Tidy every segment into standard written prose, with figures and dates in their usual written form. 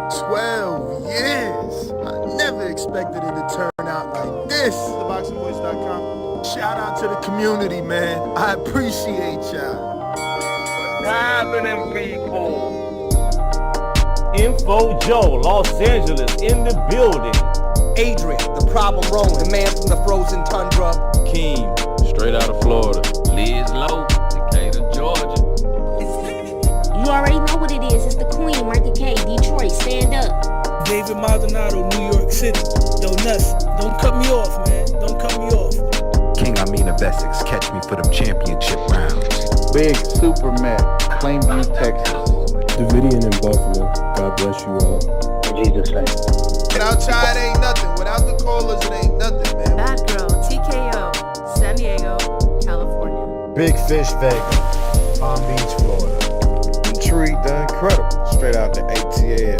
12 years. I never expected it to turn out like this. TheBoxingVoice.com. Shout out to the community, man. I appreciate y'all. What's happening, people? Info Joe, Los Angeles, in the building. Adrian, the problem wrong, the man from the frozen tundra. Keem, straight out of Florida. Liz Lowe, Decatur, Georgia. You already know what it is. It's the Queen, Martha K, Detroit, stand up. David Maldonado, New York City. Yo, Nuts, don't cut me off, man. Don't cut me off. King Amin of Essex, catch me for them championship rounds. Big Super Mac, Plainview, Texas. Davidian in Buffalo. God bless you all. In Jesus' name. Without Chai, it ain't nothing. Without the callers, it ain't nothing, man. Bad Girl, TKO, San Diego, California. Big Fish, Vegas, Palm Beach, Florida. Tree, the Incredible, straight out the ATL.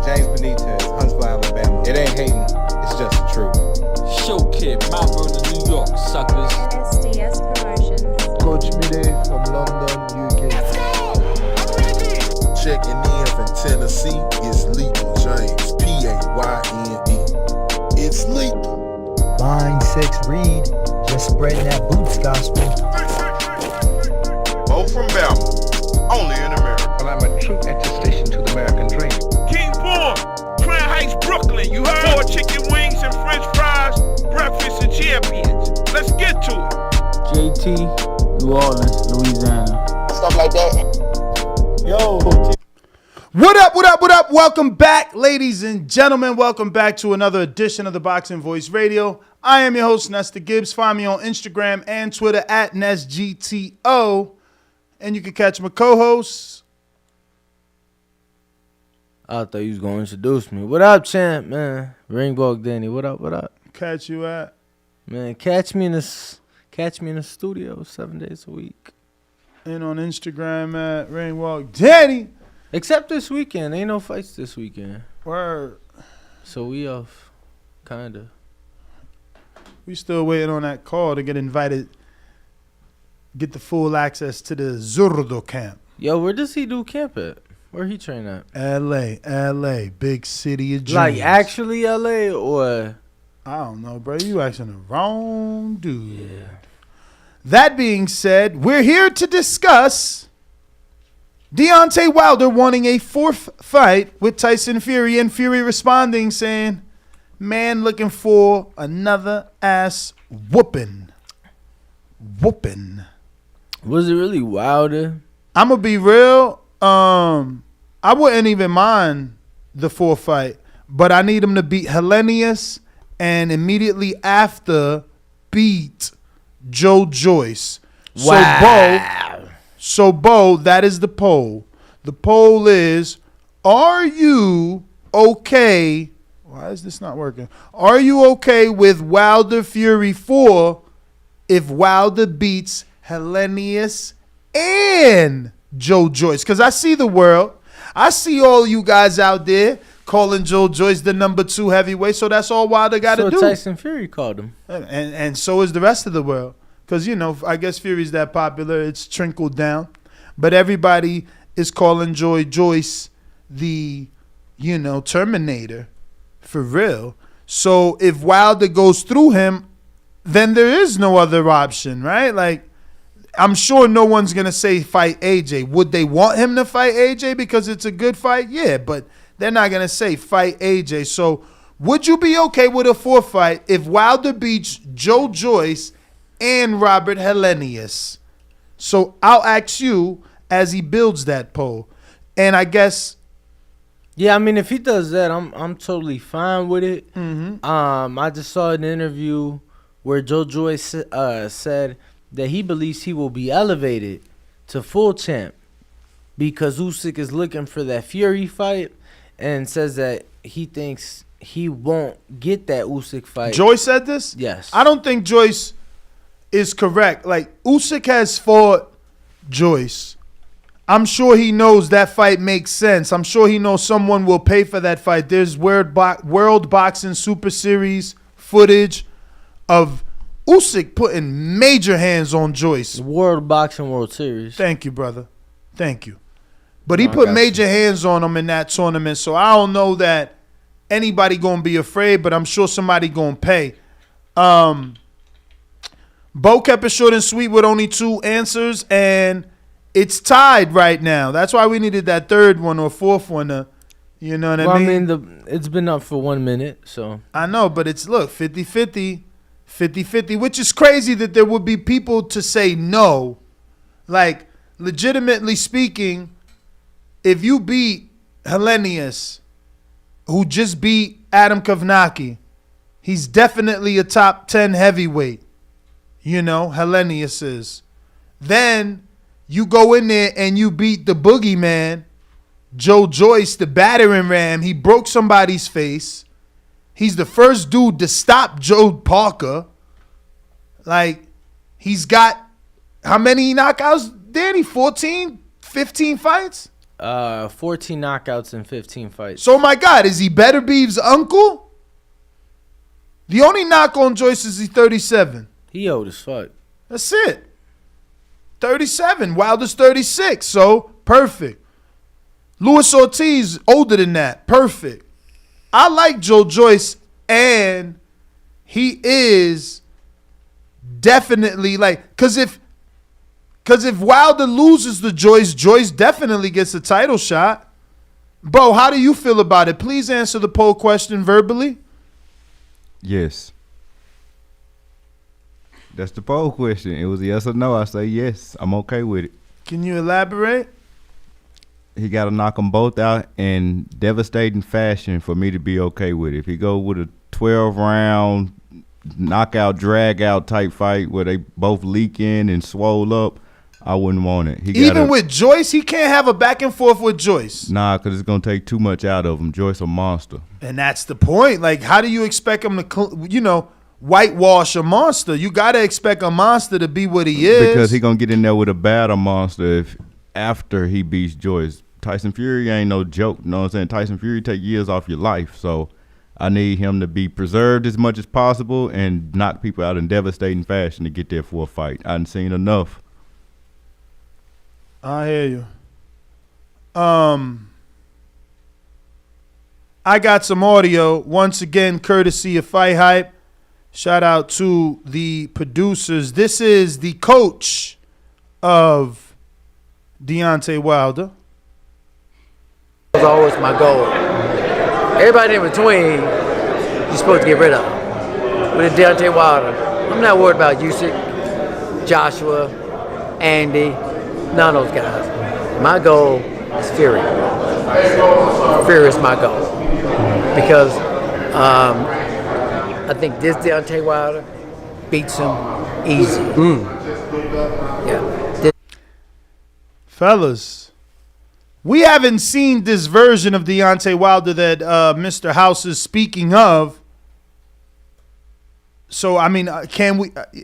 James Benitez, Huntsville, Alabama. It ain't hating, it's just the truth. Show Kid, Mount Vernon, New York, suckers. SDS Promotions. Coach Mide from London, UK. Let's go! I'm ready! Checking in from Tennessee, it's Lethal James, Payne. It's lethal. Line 6 Reed, just spreading that boots gospel. Bo from Bama, only in America. Well, I'm a true attestation to the American dream. King Born, Crown Heights, Brooklyn. You heard? 4 chicken wings and french fries, breakfast and champions. Let's get to it. JT, New Orleans, Louisiana. Stuff like that. Yo. What up, what up, what up? Welcome back, ladies and gentlemen. Welcome back to another edition of the Boxing Voice Radio. I am your host, Nesta Gibbs. Find me on Instagram and Twitter at NestGTO. And you can catch my co-hosts. I thought you was going to introduce me. What up, champ, man? Ringbalk Danny, what up, what up? Catch you at? Man, catch me in the studio 7 days a week. And on Instagram at Ringwalk Danny. Except this weekend. Ain't no fights this weekend. Word. So we off, kind of. We still waiting on that call to get invited, get the full access to the Zurdo camp. Yo, where does he do camp at? Where he train at? L.A., big city of dreams. Like actually L.A. or? I don't know, bro. You asking the wrong dude. Yeah. That being said, we're here to discuss Deontay Wilder wanting a 4th fight with Tyson Fury, and Fury responding saying, man looking for another ass whooping. Was it really Wilder? I'm going to be real. I wouldn't even mind the 4th fight, but I need him to beat Hellenius and immediately after beat Joe Joyce. Wow. So, Bo, that is the poll. The poll is, are you okay? Why is this not working? Are you okay with Wilder Fury 4 if Wilder beats Hellenius and Joe Joyce? Because I see the world. I see all you guys out there calling Joe Joyce the number 2 heavyweight, so that's all Wilder got to do. So Tyson Fury called him. And so is the rest of the world. Because, you know, I guess Fury's that popular. It's trickled down. But everybody is calling Joyce the, you know, Terminator. For real. So if Wilder goes through him, then there is no other option, right? Like, I'm sure no one's going to say fight AJ. Would they want him to fight AJ because it's a good fight? Yeah, but they're not going to say fight AJ. So would you be okay with a 4th fight if Wilder beats Joe Joyce and Robert Hellenius? So I'll ask you as he builds that poll. And I guess... Yeah, I mean, if he does that, I'm totally fine with it. Mm-hmm. I just saw an interview where Joe Joyce said that he believes he will be elevated to full champ because Usyk is looking for that Fury fight and says that he thinks he won't get that Usyk fight. Joyce said this? Yes. I don't think Joyce is correct. Like, Usyk has fought Joyce. I'm sure he knows that fight makes sense. I'm sure he knows someone will pay for that fight. There's World Boxing Super Series footage of Usyk putting major hands on Joyce. World Boxing World Series. Thank you, brother. Thank you. But he put major hands on him in that tournament, so I don't know that anybody gonna be afraid, but I'm sure somebody gonna pay. Bo kept it short and sweet with only 2 answers, and it's tied right now. That's why we needed that third one or fourth one. You know what I mean? It's been up for 1 minute, so. I know, but it's, look, 50-50, which is crazy that there would be people to say no. Like, legitimately speaking, if you beat Hellenius, who just beat Adam Kovnacki, he's definitely a top 10 heavyweight. You know, Hellenius is. Then you go in there and you beat the boogeyman, Joe Joyce, the battering ram. He broke somebody's face. He's the first dude to stop Joe Parker. Like, he's got how many knockouts, Danny? 14, 15 fights? 14 knockouts in 15 fights. So, my God, is he Better Beef's uncle? The only knock on Joyce is he's 37. He old as fuck. That's it. 37. Wilder's 36. So, perfect. Luis Ortiz, older than that. Perfect. I like Joe Joyce, and he is definitely like, because if Wilder loses to Joyce, Joyce definitely gets a title shot. Bo, how do you feel about it? Please answer the poll question verbally. Yes. That's the poll question. It was yes or no. I say yes. I'm okay with it. Can you elaborate? He got to knock them both out in devastating fashion for me to be okay with it. If he go with a 12-round knockout, drag-out type fight where they both leak in and swole up, I wouldn't want it. Even with Joyce, he can't have a back and forth with Joyce. Nah, because it's going to take too much out of him. Joyce a monster. And that's the point. Like, how do you expect him to, whitewash a monster? You got to expect a monster to be what he is. Because he going to get in there with a battle monster after he beats Joyce. Tyson Fury ain't no joke. You know what I'm saying? Tyson Fury take years off your life. So I need him to be preserved as much as possible and knock people out in devastating fashion to get there for a fight. I done seen enough. I hear you. I got some audio, once again, courtesy of Fight Hype. Shout out to the producers. This is the coach of Deontay Wilder. That was always my goal. Everybody in between, you're supposed to get rid of. With Deontay Wilder, I'm not worried about Usyk, Joshua, Andy, none of those guys. My goal is Fury. Fury is my goal. Because I think this Deontay Wilder beats him easy. Yeah. Fellas, we haven't seen this version of Deontay Wilder that Mr. House is speaking of. So, I mean,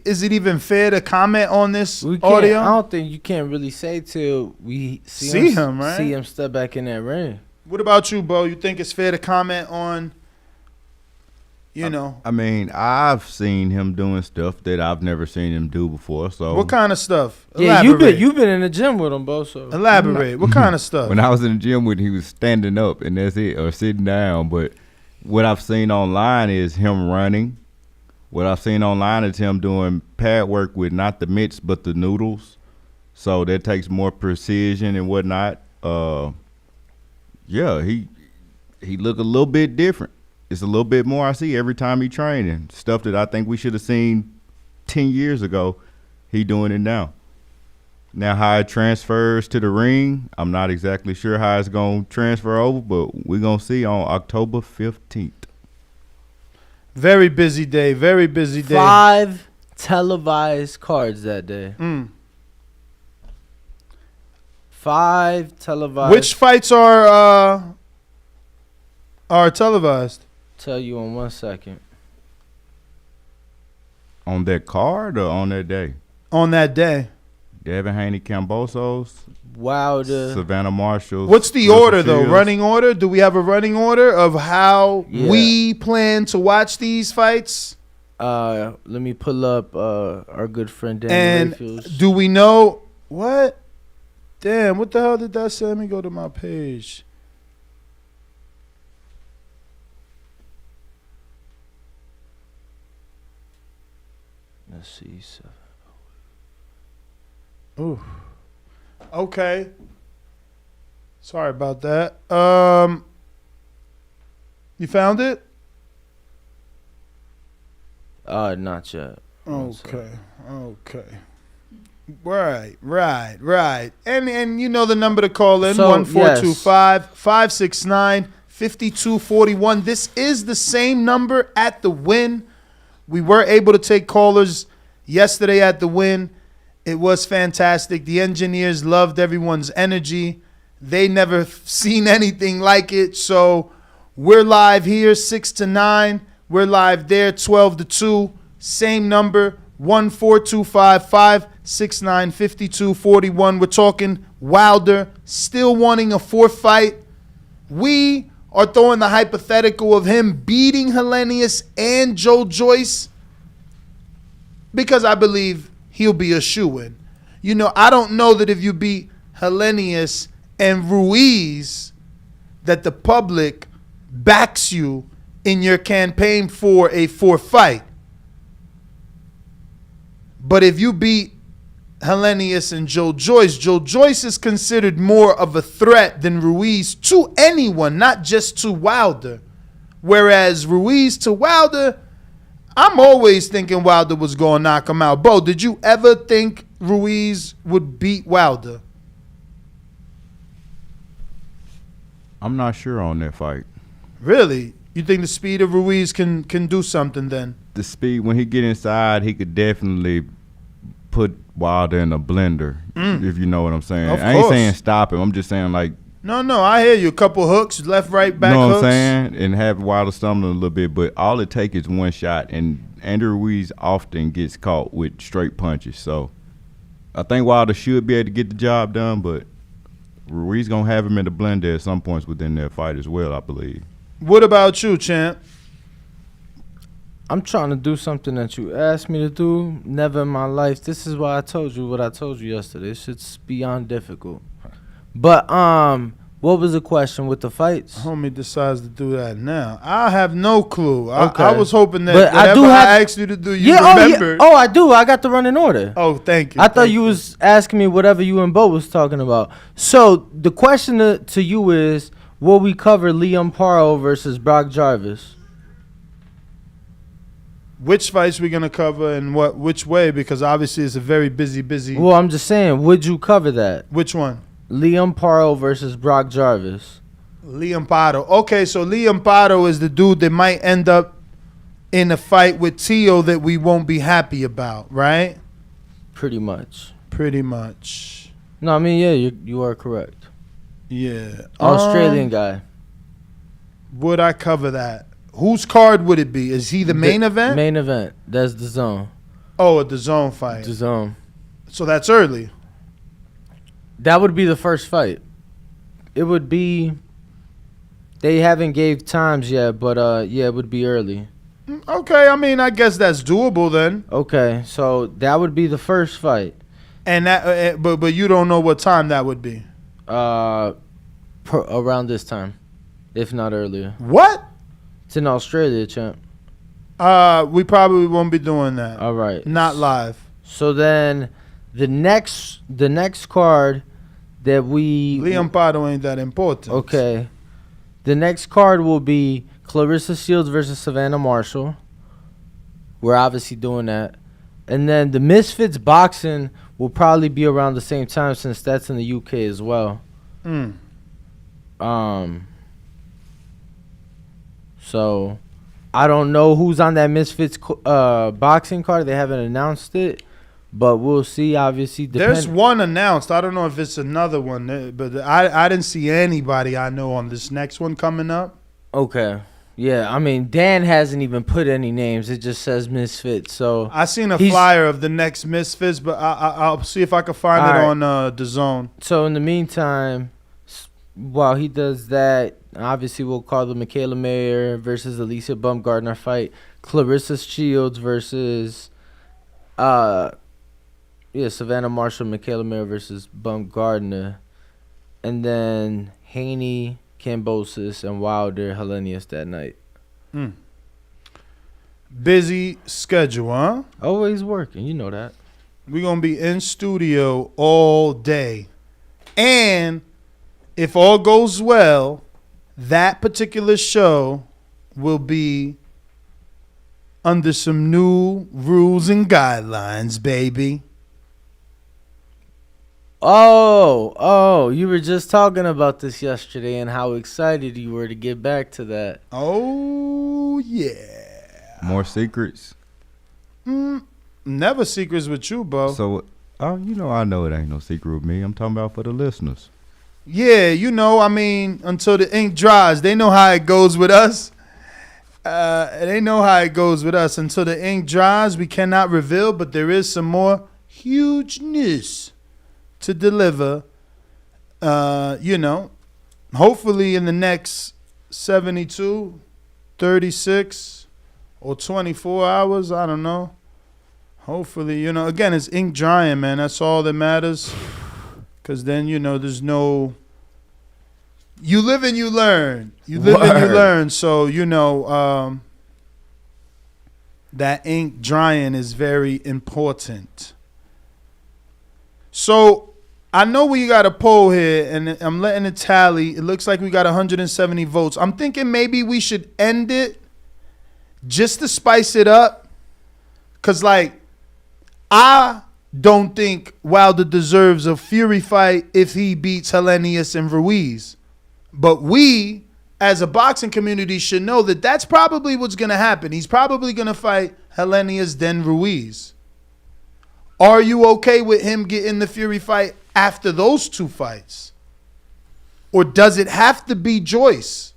is it even fair to comment on this audio? I don't think you can't really say till we see him, right? See him step back in that ring. What about you, Bo? You think it's fair to comment on, I mean, I've seen him doing stuff that I've never seen him do before. So what kind of stuff? Yeah, you've been in the gym with him, Bo. So elaborate. What kind of stuff? When I was in the gym with him, he was standing up and that's it, or sitting down. But what I've seen online is him running. What I've seen online is him doing pad work with not the mitts but the noodles. So that takes more precision and whatnot. Yeah, he look a little bit different. It's a little bit more I see every time he training. Stuff that I think we should have seen 10 years ago, he doing it now. Now how it transfers to the ring, I'm not exactly sure how it's going to transfer over, but we're going to see on October 15th. Very busy day, very busy day. 5 televised cards that day. 5 televised. Which fights are televised? Tell you in 1 second. On that card or on that day? On that day. Devin Haney Cambosos. Wilder. Savannah Marshall. What's the order, though? Running order? Do we have a running order of how we plan to watch these fights? Let me pull up our good friend Danny Rayfield. Do we know what? Damn, what the hell did that say? Let me go to my page. Let's see. Ooh. Okay. Sorry about that. You found it? Not yet. Okay. Right. And you know the number to call in, 1-425-569-5241. This is the same number at the Win. We were able to take callers yesterday at the Win. It was fantastic. The engineers loved everyone's energy. They never seen anything like it. So we're live here 6 to 9. We're live there 12 to 2. Same number, 1-425-569-5241. We're talking Wilder still wanting a fourth fight. We are throwing the hypothetical of him beating Helenius and Joe Joyce because I believe he'll be a shoo-in. You know, I don't know that if you beat Helenius and Ruiz that the public backs you in your campaign for a fourth fight. But if you beat Helenius and Joe Joyce is considered more of a threat than Ruiz to anyone, not just to Wilder. Whereas Ruiz to Wilder, I'm always thinking Wilder was going to knock him out. Bo, did you ever think Ruiz would beat Wilder? I'm not sure on that fight. Really? You think the speed of Ruiz can do something then? The speed, when he get inside, he could definitely put Wilder in a blender, if you know what I'm saying. Of I ain't course. saying stop him. I'm just saying, like, No, I hear you. A couple hooks, left, right, back you know hooks. what I'm saying? And have Wilder stumbling a little bit. But all it takes is one shot. And Andrew Ruiz often gets caught with straight punches. So I think Wilder should be able to get the job done. But Ruiz going to have him in the blender at some points within their fight as well, I believe. What about you, champ? I'm trying to do something that you asked me to do. Never in my life. This is why I told you what I told you yesterday. It's just beyond difficult. But what was the question with the fights? Homie decides to do that now. I have no clue. Okay. I was hoping that But whatever I asked you to do, you remembered. Oh, I do. I got the running order. Oh, thank you. I thought you was asking me whatever you and Bo was talking about. So the question to you is, will we cover Liam Paro versus Brock Jarvis? Which fights we gonna cover and which way? Because obviously it's a very busy. Well, I'm just saying, would you cover that? Which one? Liam Paro versus Brock Jarvis. Liam Paro. Okay, so Liam Paro is the dude that might end up in a fight with Tio that we won't be happy about, right? Pretty much. No, I mean, yeah, you are correct. Yeah. Australian guy. Would I cover that? Whose card would it be? Is he the main event? Main event. That's the zone. Oh, the zone fight. The zone. So that's early. That would be the first fight. It would be. They haven't gave times yet, but yeah, it would be early. Okay, I mean, I guess that's doable then. Okay, so that would be the first fight. And that, but you don't know what time that would be. Around this time, if not earlier. What? It's in Australia, champ. We probably won't be doing that. All right. Not live. So then, the next card that we Liam Paro ain't that important. Okay. The next card will be Clarissa Shields versus Savannah Marshall. We're obviously doing that. And then the Misfits boxing will probably be around the same time since that's in the UK as well. So I don't know who's on that Misfits boxing card. They haven't announced it, but we'll see. Obviously, there's one announced. I don't know if it's another one, but I didn't see anybody I know on this next one coming up. Okay. Yeah, I mean, Dan hasn't even put any names. It just says Misfits. So I seen a flyer of the next Misfits, but I'll see if I can find it on Dazn. So in the meantime, while he does that, obviously we'll call the Michaela Mayer versus Alicia Baumgardner fight. Clarissa Shields versus Yeah, Savannah Marshall, Michaela Mayer versus Bump Gardner. And then Haney, Kambosos, and Wilder, Hellenius that night. Busy schedule, huh? Always working, you know that. We're going to be in studio all day. And if all goes well, that particular show will be under some new rules and guidelines, baby. Oh, you were just talking about this yesterday and how excited you were to get back to that. Oh, yeah. More secrets? Never secrets with you, bro. So, I know it ain't no secret with me. I'm talking about for the listeners. Yeah, until the ink dries, they know how it goes with us. They know how it goes with us. Until the ink dries, we cannot reveal, but there is some more huge news to deliver. Hopefully in the next 72, 36, or 24 hours. I don't know. Hopefully, again, it's ink drying, man. That's all that matters. Because then, there's no... You live and you learn. You live and you learn. So, that ink drying is very important. So, I know we got a poll here, and I'm letting it tally. It looks like we got 170 votes. I'm thinking maybe we should end it just to spice it up. Because, I don't think Wilder deserves a Fury fight if he beats Hellenius and Ruiz. But we, as a boxing community, should know that that's probably what's going to happen. He's probably going to fight Hellenius, then Ruiz. Are you okay with him getting the Fury fight after those two fights? Or does it have to be Joyce?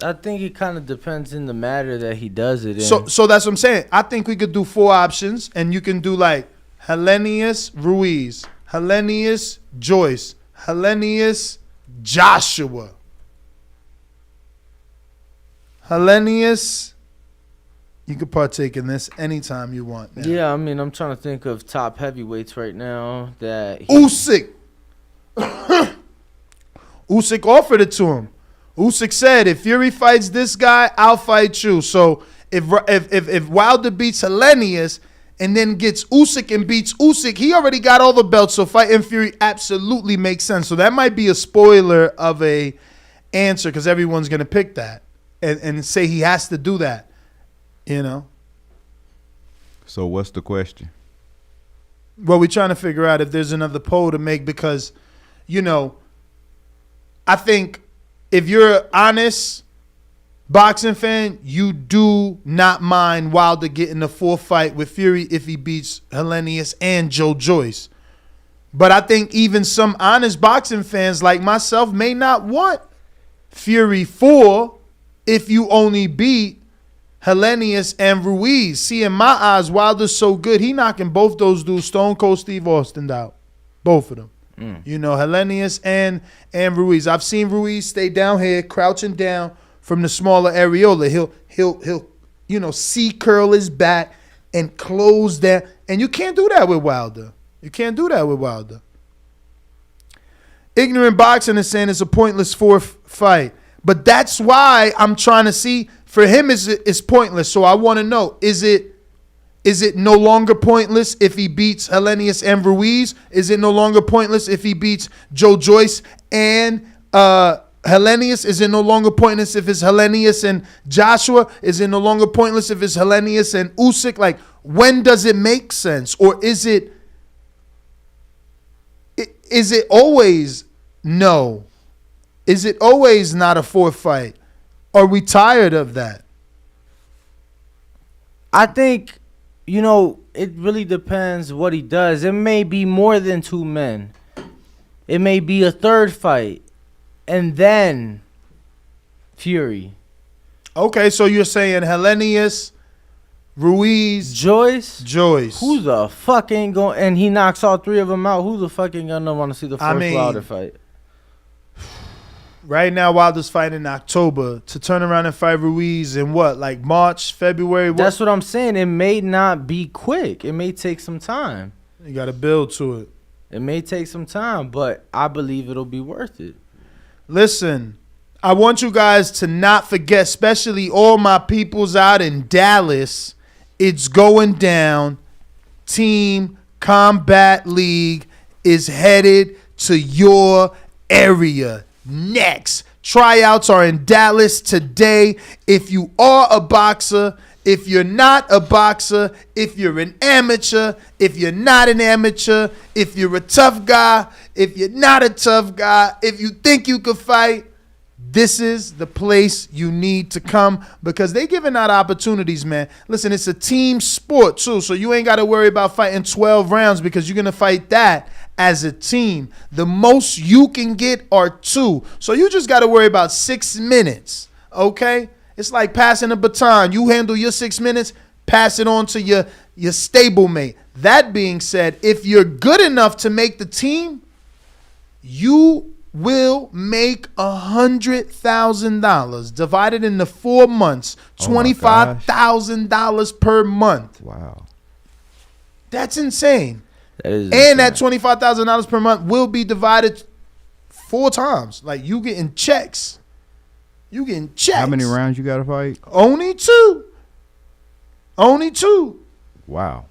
I think it kind of depends in the matter that he does it in. So that's what I'm saying. I think we could do 4 options, and you can do Hellenius, Ruiz, Hellenius, Joyce, Hellenius, Joshua. Hellenius, you could partake in this anytime you want. Now. Yeah, I'm trying to think of top heavyweights right now that... Usyk. Usyk offered it to him. Usyk said, if Fury fights this guy, I'll fight you. So if Wilder beats Hellenius and then gets Usyk and beats Usyk, he already got all the belts. So fighting Fury absolutely makes sense. So that might be a spoiler of a answer because everyone's going to pick that and say he has to do that, So what's the question? Well, we're trying to figure out if there's another poll to make because, I think if you're an honest boxing fan, you do not mind Wilder getting a 4th fight with Fury if he beats Hellenius and Joe Joyce. But I think even some honest boxing fans like myself may not want Fury 4 if you only beat Hellenius and Ruiz. See, in my eyes, Wilder's so good, he knocking both those dudes, Stone Cold Steve Austin, out. Both of them. Hellenius and Ruiz. I've seen Ruiz stay down here, crouching down from the smaller areola. He'll C-curl his back and close down. And you can't do that with Wilder. Ignorant Boxing is saying it's a pointless 4th fight. But that's why I'm trying to see. For him, it's pointless. So I want to know, is it no longer pointless if he beats Hellenius and Ruiz? Is it no longer pointless if he beats Joe Joyce and Hellenius? Is it no longer pointless if it's Hellenius and Joshua? Is it no longer pointless if it's Hellenius and Usyk? When does it make sense? Or is it always no? Is it always not a 4th fight? Are we tired of that? I think, it really depends what he does. It may be more than 2 men. It may be a 3rd fight. And then Fury. Okay, so you're saying Hellenius, Ruiz, Joyce. Who the fuck ain't going? And he knocks all 3 of them out. Who the fuck ain't gonna want to see the first Wilder fight? Right now, Wilder's fighting in October to turn around and fight Ruiz in March, February? That's what I'm saying. It may not be quick. It may take some time. You got to build to it. It may take some time, but I believe it'll be worth it. Listen, I want you guys to not forget, especially all my peoples out in Dallas, it's going down. Team Combat League is headed to your area next. Tryouts are in Dallas today. If you are a boxer, if you're not a boxer, if you're an amateur, if you're not an amateur, if you're a tough guy, if you're not a tough guy, if you think you could fight, this is the place you need to come because they giving out opportunities, man. Listen, it's a team sport too, so you ain't got to worry about fighting 12 rounds because you're going to fight that as a team. The most you can get are 2. So you just got to worry about 6 minutes, okay? It's like passing a baton. You handle your 6 minutes, pass it on to your stablemate. That being said, if you're good enough to make the team, you will make $100,000 divided into 4 months, $25,000 per month. Wow. That's insane. That is and that $25,000 per month will be divided 4 times. Like you getting checks. You getting checks. How many rounds you got to fight? Only 2. Only 2. Wow.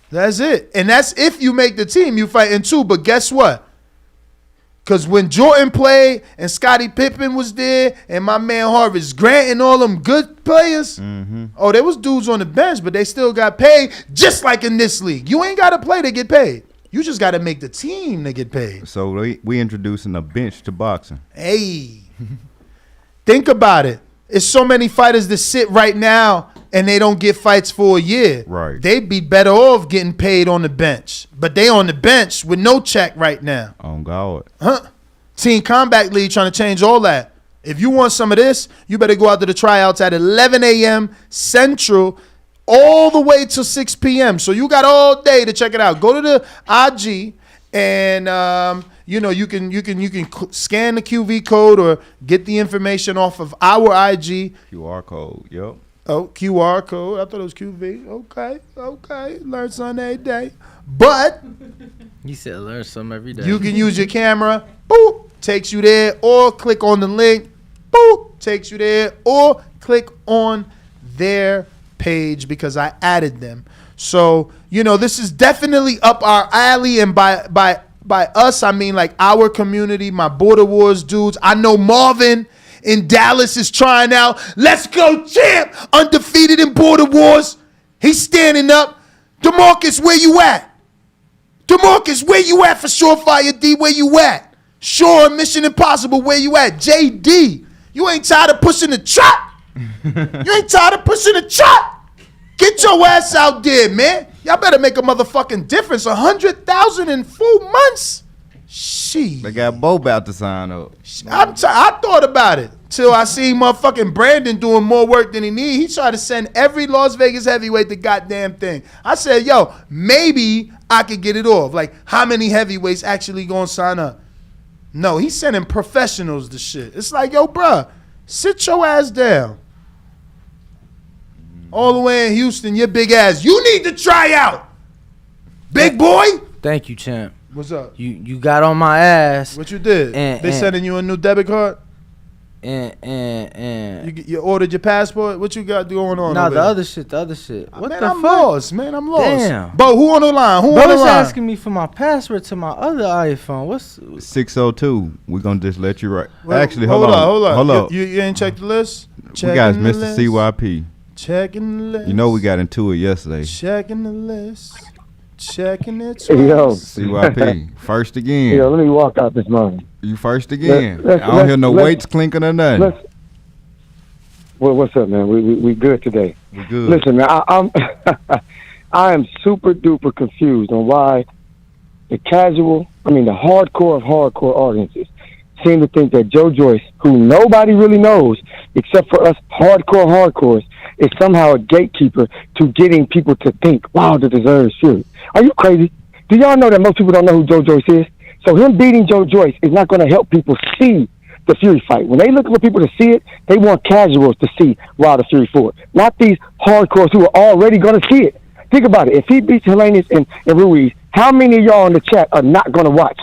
That's it. And that's if you make the team, you fight in 2. But guess what? Because when Jordan played and Scottie Pippen was there and my man Harvest Grant and all them good players, oh, there was dudes on the bench, but they still got paid just like in this league. You ain't got to play to get paid. You just got to make the team to get paid. So we introducing a bench to boxing. Hey, think about it. It's so many fighters that sit right now and they don't get fights for a year. Right. They'd be better off getting paid on the bench. But they on the bench with no check right now. On God. Huh? Team Combat League trying to change all that. If you want some of this, you better go out to the tryouts at 11 a.m. Central all the way till 6 p.m. So you got all day to check it out. Go to the IG and you can scan the QV code or get the information off of our IG. QR code, yep. Oh, QR code. I thought it was QV. Okay. Learn something every day. But he said learn something every day. You can use your camera. Boop. Takes you there. Or click on the link. Boop. Takes you there. Or click on their page because I added them. So, this is definitely up our alley. And by us, I mean like our community, my Border Wars dudes. I know Marvin in Dallas is trying out. Let's go, champ! Undefeated in Border Wars. He's standing up. DeMarcus, where you at? DeMarcus, where you at for Surefire D? Where you at? Sure, Mission Impossible, where you at? JD, you ain't tired of pushing the trap? You ain't tired of pushing the trap? Get your ass out there, man. Y'all better make a motherfucking difference. 100,000 in 4 months? She. They got Bo about to sign up. I thought about it till I see motherfucking Brandon doing more work than he need. He tried to send every Las Vegas heavyweight the goddamn thing. I said, yo, maybe I could get it off. Like, how many heavyweights actually gonna sign up? No, he's sending professionals to shit. It's like, yo, bruh, sit your ass down. All the way in Houston, your big ass. You need to try out, big boy. Thank you, champ. What's up? You got on my ass. What you did? They sending you a new debit card? And you ordered your passport? What you got going on? No, the other shit. What man, the I'm fuck? lost, man. I'm lost. Damn. Bo, who on the line? Who on the line? asking me for my password to my other iPhone. What's 602? We're gonna just let you right. Well, Actually, hold on. You ain't checked the list? We got Mr. CYP. Checking the list. You know we got into it yesterday. Checking the list. Checking it. Yo. CYP. First again. Yo, let me walk out this morning. You first again. I don't hear no weights clinking or nothing. Well, what's up, man? We good today. We good. Listen, man, I am super duper confused on why the hardcore of hardcore audiences seem to think that Joe Joyce, who nobody really knows except for us hardcores, is somehow a gatekeeper to getting people to think, wow, the deserves Fury. Are you crazy? Do y'all know that most people don't know who Joe Joyce is? So him beating Joe Joyce is not going to help people see the Fury fight. When they looking for people to see it, they want casuals to see Wilder Fury 4, not these hardcores who are already going to see it. Think about it. If he beats Helenius and Ruiz, how many of y'all in the chat are not going to watch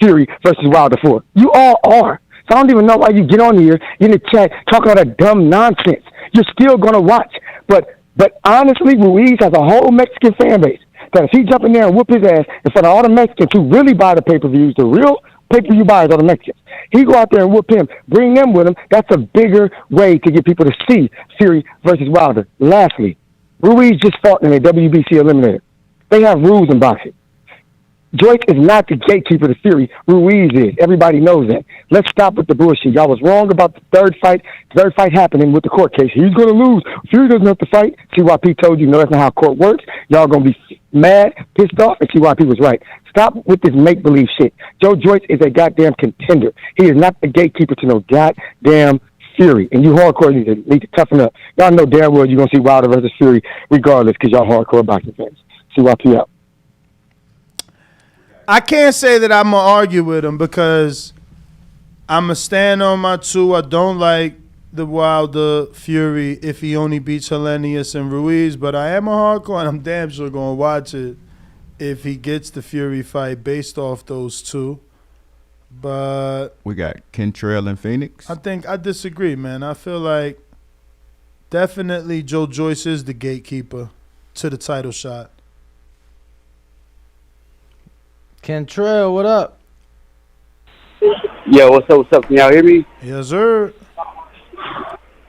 Fury versus Wilder 4? You all are. So I don't even know why you get on here in the chat talking all that dumb nonsense. You're still going to watch. But honestly, Ruiz has a whole Mexican fan base that if he jump in there and whoop his ass in front of all the Mexicans who really buy the pay-per-views, the real pay-per-view buyers are the Mexicans. He go out there and whoop him, bring them with him. That's a bigger way to get people to see Fury versus Wilder. Lastly, Ruiz just fought in a WBC eliminator. They have rules in boxing. Joyce is not the gatekeeper to Fury. Ruiz is. Everybody knows that. Let's stop with the bullshit. Y'all was wrong about the third fight happening with the court case. He's going to lose. Fury doesn't have to fight. CYP told you, no, that's not how court works. Y'all going to be mad, pissed off, and CYP was right. Stop with this make-believe shit. Joe Joyce is a goddamn contender. He is not the gatekeeper to no goddamn Fury. And you hardcore need to toughen up. Y'all know damn well you're going to see Wilder versus Fury regardless because y'all hardcore boxing fans. CYP out. I can't say that I'm going to argue with him because I'm going to stand on my two. I don't like the Wilder Fury if he only beats Helenius and Ruiz, but I am a hardcore and I'm damn sure going to watch it if he gets the Fury fight based off those two. But we got Kentrell and Phoenix. I disagree, man. I feel like definitely Joe Joyce is the gatekeeper to the title shot. Kentrell, what up? Yo, what's up? What's up? Can y'all hear me? Yes, sir.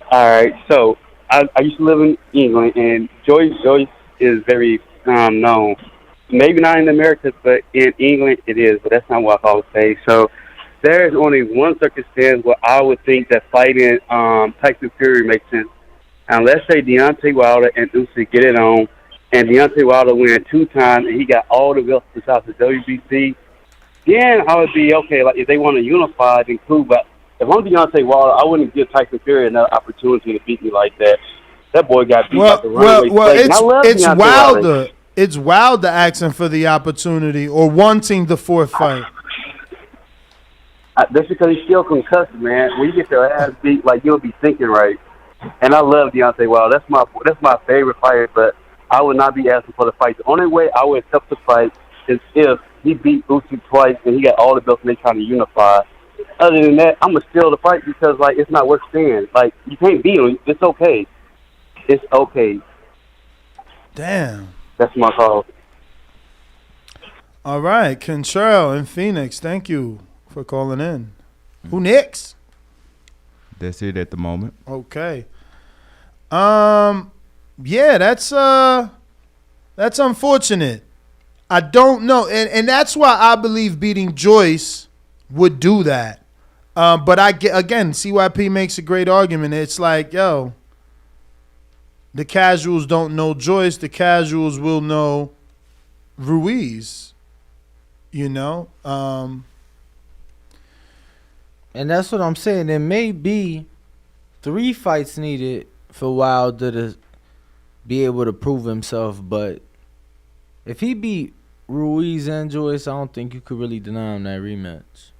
All right. So I used to live in England, and Joyce is very known. Maybe not in America, but in England it is. But that's not what I always say. So there is only one circumstance where I would think that fighting Tyson Fury makes sense. And let's say Deontay Wilder and Usyk get it on, and Deontay Wilder win 2 times, and he got all the belts besides the WBC, then I would be okay. Like if they want to unify, then cool. But if I'm Deontay Wilder, I wouldn't give Tyson Fury another opportunity to beat me like that. That boy got beat out the runaway plate. It's Wilder. It's Wilder asking for the opportunity or wanting the 4th fight. That's because he's still concussed, man. When you get your ass beat, like you'll be thinking right. And I love Deontay Wilder. That's my favorite fighter, but I would not be asking for the fight. The only way I would accept the fight is if he beat Usyk twice and he got all the belts and they trying to unify. Other than that, I'm going to steal the fight because, like, it's not worth staying. Like, you can't beat him. It's okay. It's okay. Damn. That's my call. All right. Kentrell in Phoenix, thank you for calling in. Who next? That's it at the moment. Okay. Yeah, that's unfortunate. I don't know, and that's why I believe beating Joyce would do that. But again, CYP makes a great argument. It's like, yo, the casuals don't know Joyce. The casuals will know Ruiz. You know, and that's what I'm saying. There may be 3 fights needed for Wilder to be able to prove himself, but if he beat Ruiz and Joyce, I don't think you could really deny him that rematch.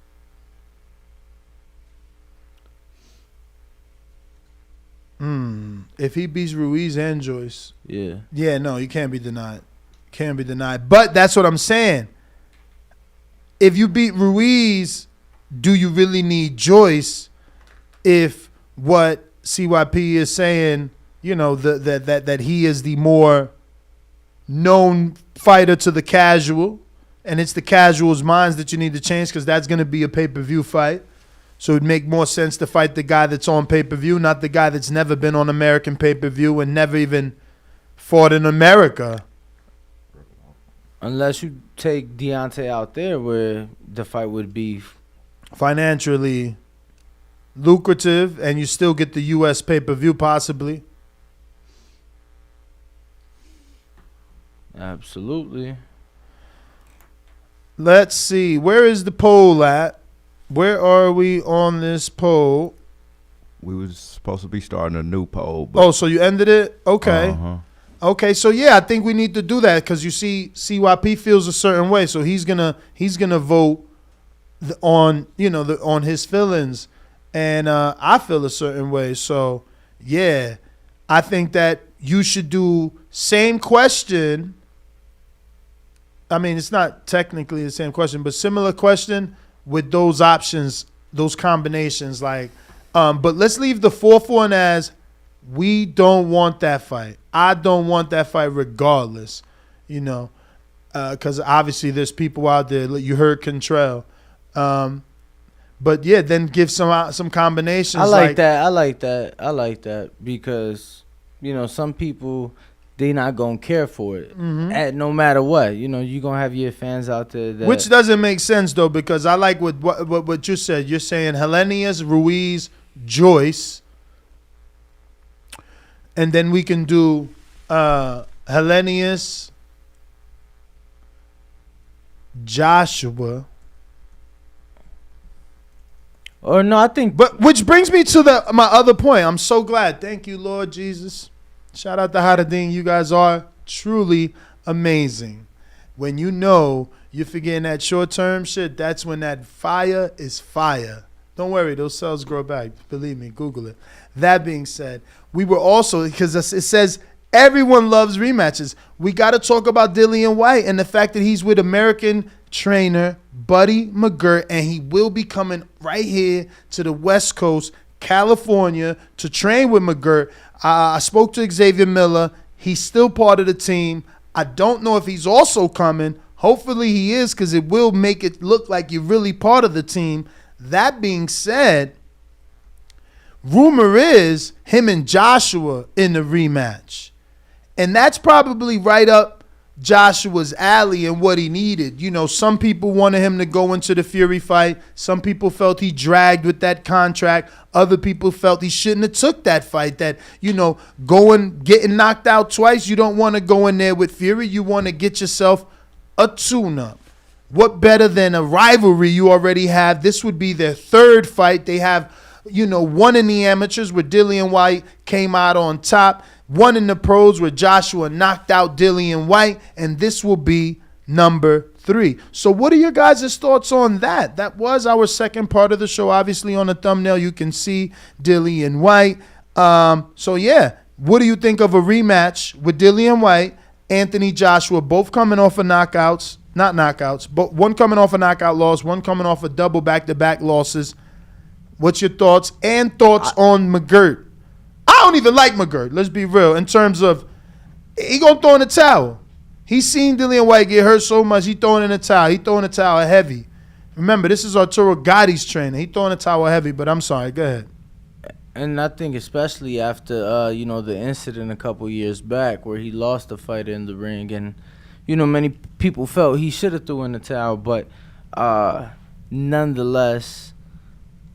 If he beats Ruiz and Joyce, yeah, no, you can't be denied. Can't be denied. But that's what I'm saying. If you beat Ruiz, do you really need Joyce? If what CYP is saying, you know, that he is the more known fighter to the casual, and it's the casual's minds that you need to change because that's going to be a pay-per-view fight. So it'd make more sense to fight the guy that's on pay-per-view, not the guy that's never been on American pay-per-view and never even fought in America. Unless you take Deontay out there where the fight would be financially lucrative and you still get the U.S. pay-per-view possibly. Absolutely. Let's see. Where is the poll at? Where are we on this poll? We was supposed to be starting a new poll. But so you ended it? Okay. Uh-huh. Okay, so yeah, I think we need to do that because you see, CYP feels a certain way, so he's gonna vote on on his feelings, and I feel a certain way. So yeah, I think that you should do same question. I mean, it's not technically the same question, but similar question with those options, those combinations. Like, but let's leave the fourth one as we don't want that fight. I don't want that fight regardless, you know, because obviously there's people out there. You heard Contrell. But yeah, then give some combinations. I like that. I like that because, you know, some people, they not gonna care for it at no matter what. You know, you gonna have your fans out there that, which doesn't make sense though, because I like what you said. You're saying Helenius, Ruiz, Joyce, and then we can do Helenius, Joshua. Or no, I think. But which brings me to my other point. I'm so glad. Thank you, Lord Jesus. Shout out to Haradin. You guys are truly amazing. When you know you're forgetting that short-term shit, that's when that fire is fire. Don't worry, those cells grow back. Believe me, Google it. That being said, we were also, because it says everyone loves rematches. We got to talk about Dillian Whyte and the fact that he's with American trainer Buddy McGirt, and he will be coming right here to the West Coast, California, to train with McGirt. I spoke to Xavier Miller. He's still part of the team. I don't know if he's also coming. Hopefully he is, because it will make it look like you're really part of the team. That being said, rumor is him and Joshua in the rematch. And that's probably right up Joshua's alley and what he needed. You know, some people wanted him to go into the Fury fight. Some people felt he dragged with that contract. Other people felt he shouldn't have took that fight. That, you know, getting knocked out twice, you don't want to go in there with Fury. You want to get yourself a tune-up. What better than a rivalry you already have? This would be their third fight. They have, you know, one in the amateurs where Dillian Whyte came out on top. One in the pros where Joshua knocked out Dillian Whyte, and this will be number 3. So what are your guys' thoughts on that? That was our second part of the show. Obviously on the thumbnail you can see Dillian Whyte. So yeah, what do you think of a rematch with Dillian Whyte, Anthony Joshua, both coming off of knockouts, not knockouts, but one coming off a knockout loss, one coming off a double back-to-back losses. What's your thoughts and thoughts on McGirt? I don't even like McGirt, let's be real, in terms of he gonna throw in the towel. He's seen Dillian Whyte get hurt so much, he throwing in the towel. He throwing the towel heavy. Remember, this is Arturo Gotti's trainer. He throwing the towel heavy, but I'm sorry, go ahead. And I think especially after, you know, the incident a couple years back where he lost the fight in the ring, and, you know, many people felt he should have threw in the towel, but nonetheless,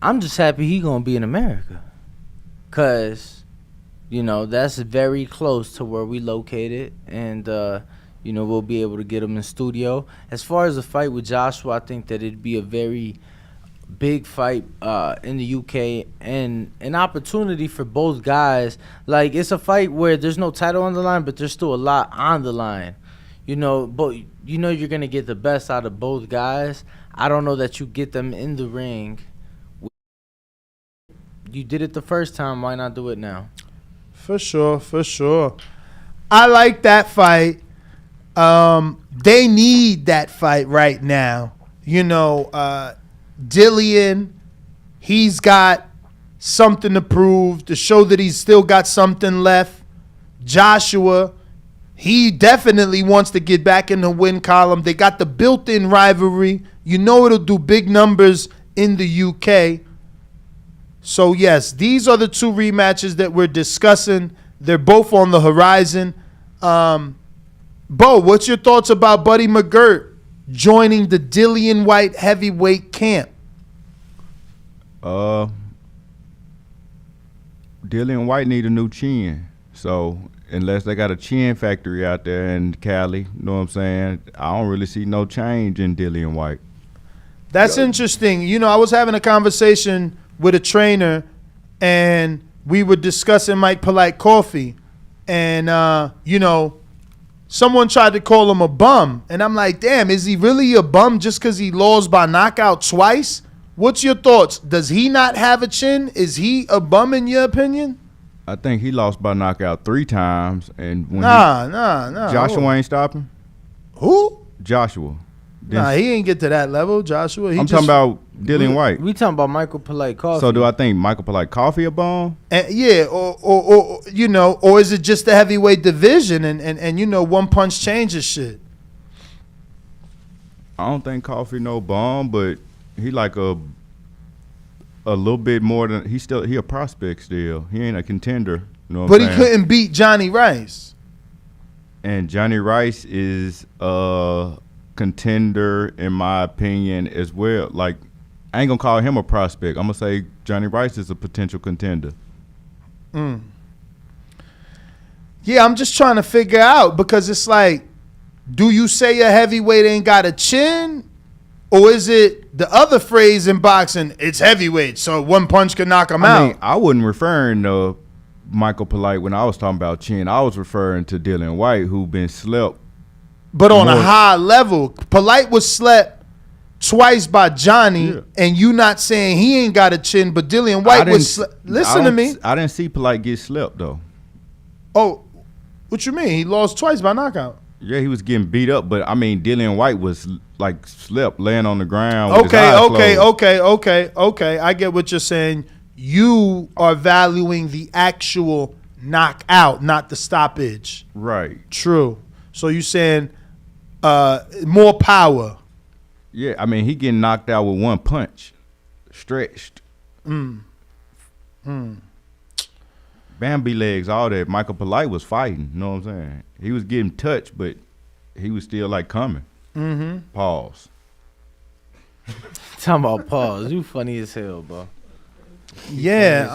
I'm just happy he gonna be in America, because, you know, that's very close to where we located, and, you know, we'll be able to get him in studio. As far as the fight with Joshua, I think that it'd be a very big fight in the UK and an opportunity for both guys. Like, it's a fight where there's no title on the line, but there's still a lot on the line. You know, but you know you're going to get the best out of both guys. I don't know that you get them in the ring. You did it the first time, why not do it now? For sure, for sure. I like that fight. They need that fight right now. You know, Dillian, he's got something to prove, to show that he's still got something left. Joshua, he definitely wants to get back in the win column. They got the built-in rivalry. You know it'll do big numbers in the UK. So, yes, these are the two rematches that we're discussing. They're both on the horizon. Bo, what's your thoughts about Buddy McGirt joining the Dillian Whyte heavyweight camp? Dillian Whyte need a new chin. So, unless they got a chin factory out there in Cali, you know what I'm saying, I don't really see no change in Dillian Whyte. That's interesting. You know, I was having a conversation with a trainer, and we were discussing Mike Polite Coffee, and you know, someone tried to call him a bum, and I'm like, damn, is he really a bum just because he lost by knockout twice? What's your thoughts? Does he not have a chin? Is he a bum in your opinion? I think he lost by knockout 3 times, and when Nah. Joshua ain't stopping. Who? Joshua. Nah, he ain't get to that level. Joshua. I'm talking about Dillian Whyte. We talking about Michael Polite Coffee. So do I think Michael Polite Coffee a bomb? Yeah, or you know, or is it just the heavyweight division and you know, one punch changes shit? I don't think Coffee no bomb, but he like a little bit more than he a prospect still. He ain't a contender. You know what But I'm he saying? couldn't beat Johnny Rice. And Johnny Rice is a contender in my opinion as well. Like, I ain't gonna call him a prospect. I'm gonna say Johnny Rice is a potential contender. Yeah, I'm just trying to figure out, because it's like, do you say a heavyweight ain't got a chin? Or is it the other phrase in boxing, it's heavyweight, so one punch can knock him out? I mean, I wasn't referring to Michael Polite when I was talking about chin. I was referring to Dillian Whyte, who been slept. But on a high level, Polite was slept twice by Johnny, and you not saying he ain't got a chin, but Dillian Whyte was listen to me. I didn't see Polite get slept, though. Oh, what you mean? He lost twice by knockout. Yeah, he was getting beat up, but I mean, Dillian Whyte was like slept, laying on the ground. With his eyes closed. Okay. I get what you're saying. You are valuing the actual knockout, not the stoppage. Right. True. So you're saying more power. Yeah, I mean, he getting knocked out with one punch, stretched. Bambi legs, all that. Michael Polite was fighting. You know what I'm saying? He was getting touched, but he was still like coming. Pause. Talking about pause. You funny as hell, bro. Yeah.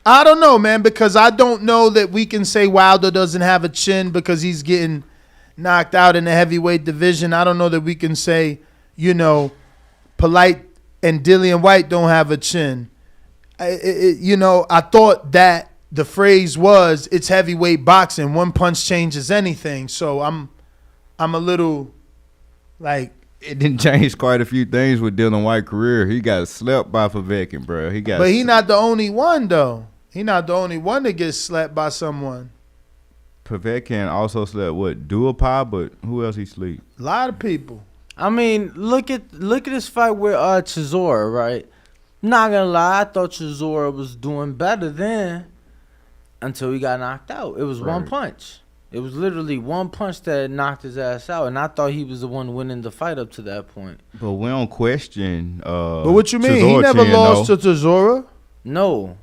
I don't know, man, because I don't know that we can say Wilder doesn't have a chin because he's getting knocked out in the heavyweight division. I don't know that we can say, you know, Polite and Dillian Whyte don't have a chin. You know, I thought that the phrase was, it's heavyweight boxing. One punch changes anything. So I'm a little like, it didn't change quite a few things with Dillian Whyte's career. He got slept by Povetkin, bro. But he not the only one though. He not the only one that gets slapped by someone. Povetkin also slept Duopa, but who else he sleep? A lot of people. I mean, look at this fight with Chisora, right? Not gonna lie, I thought Chisora was doing better then until he got knocked out. It was one punch. It was literally one punch that knocked his ass out, and I thought he was the one winning the fight up to that point. But we don't question. But what you mean? Chisora He never chin, lost though. to Chisora? No.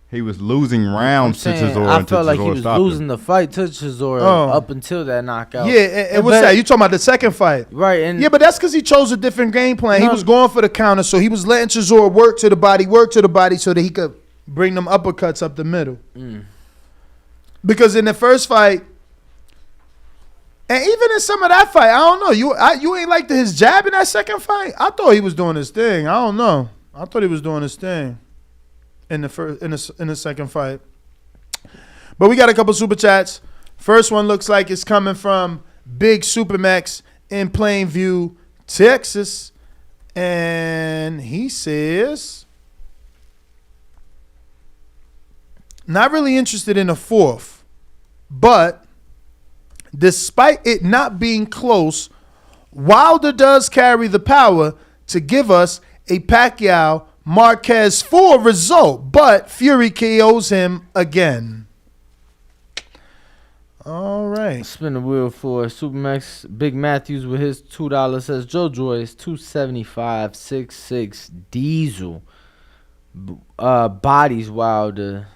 He was losing rounds to Chisora. I felt like he was losing the fight to Chisora up until that knockout. Yeah, and what's that? You talking about the second fight? Right. And yeah, but that's because he chose a different game plan. He was going for the counter, so he was letting Chisora work to the body so that he could bring them uppercuts up the middle. Because in the first fight, and even in some of that fight, I don't know. You ain't like his jab in that second fight? I thought he was doing his thing. I don't know. I thought he was doing his thing in the second fight. But we got a couple super chats. First one looks like it's coming from Big Supermax in Plainview, Texas. And he says, not really interested in a fourth, but despite it not being close, Wilder does carry the power to give us a Pacquiao Marquez 4 result, but Fury KOs him again. All right. Spin the wheel for Supermax. Big Matthews with his $2 says Joe Joyce 275.66 Diesel bodies Wilder,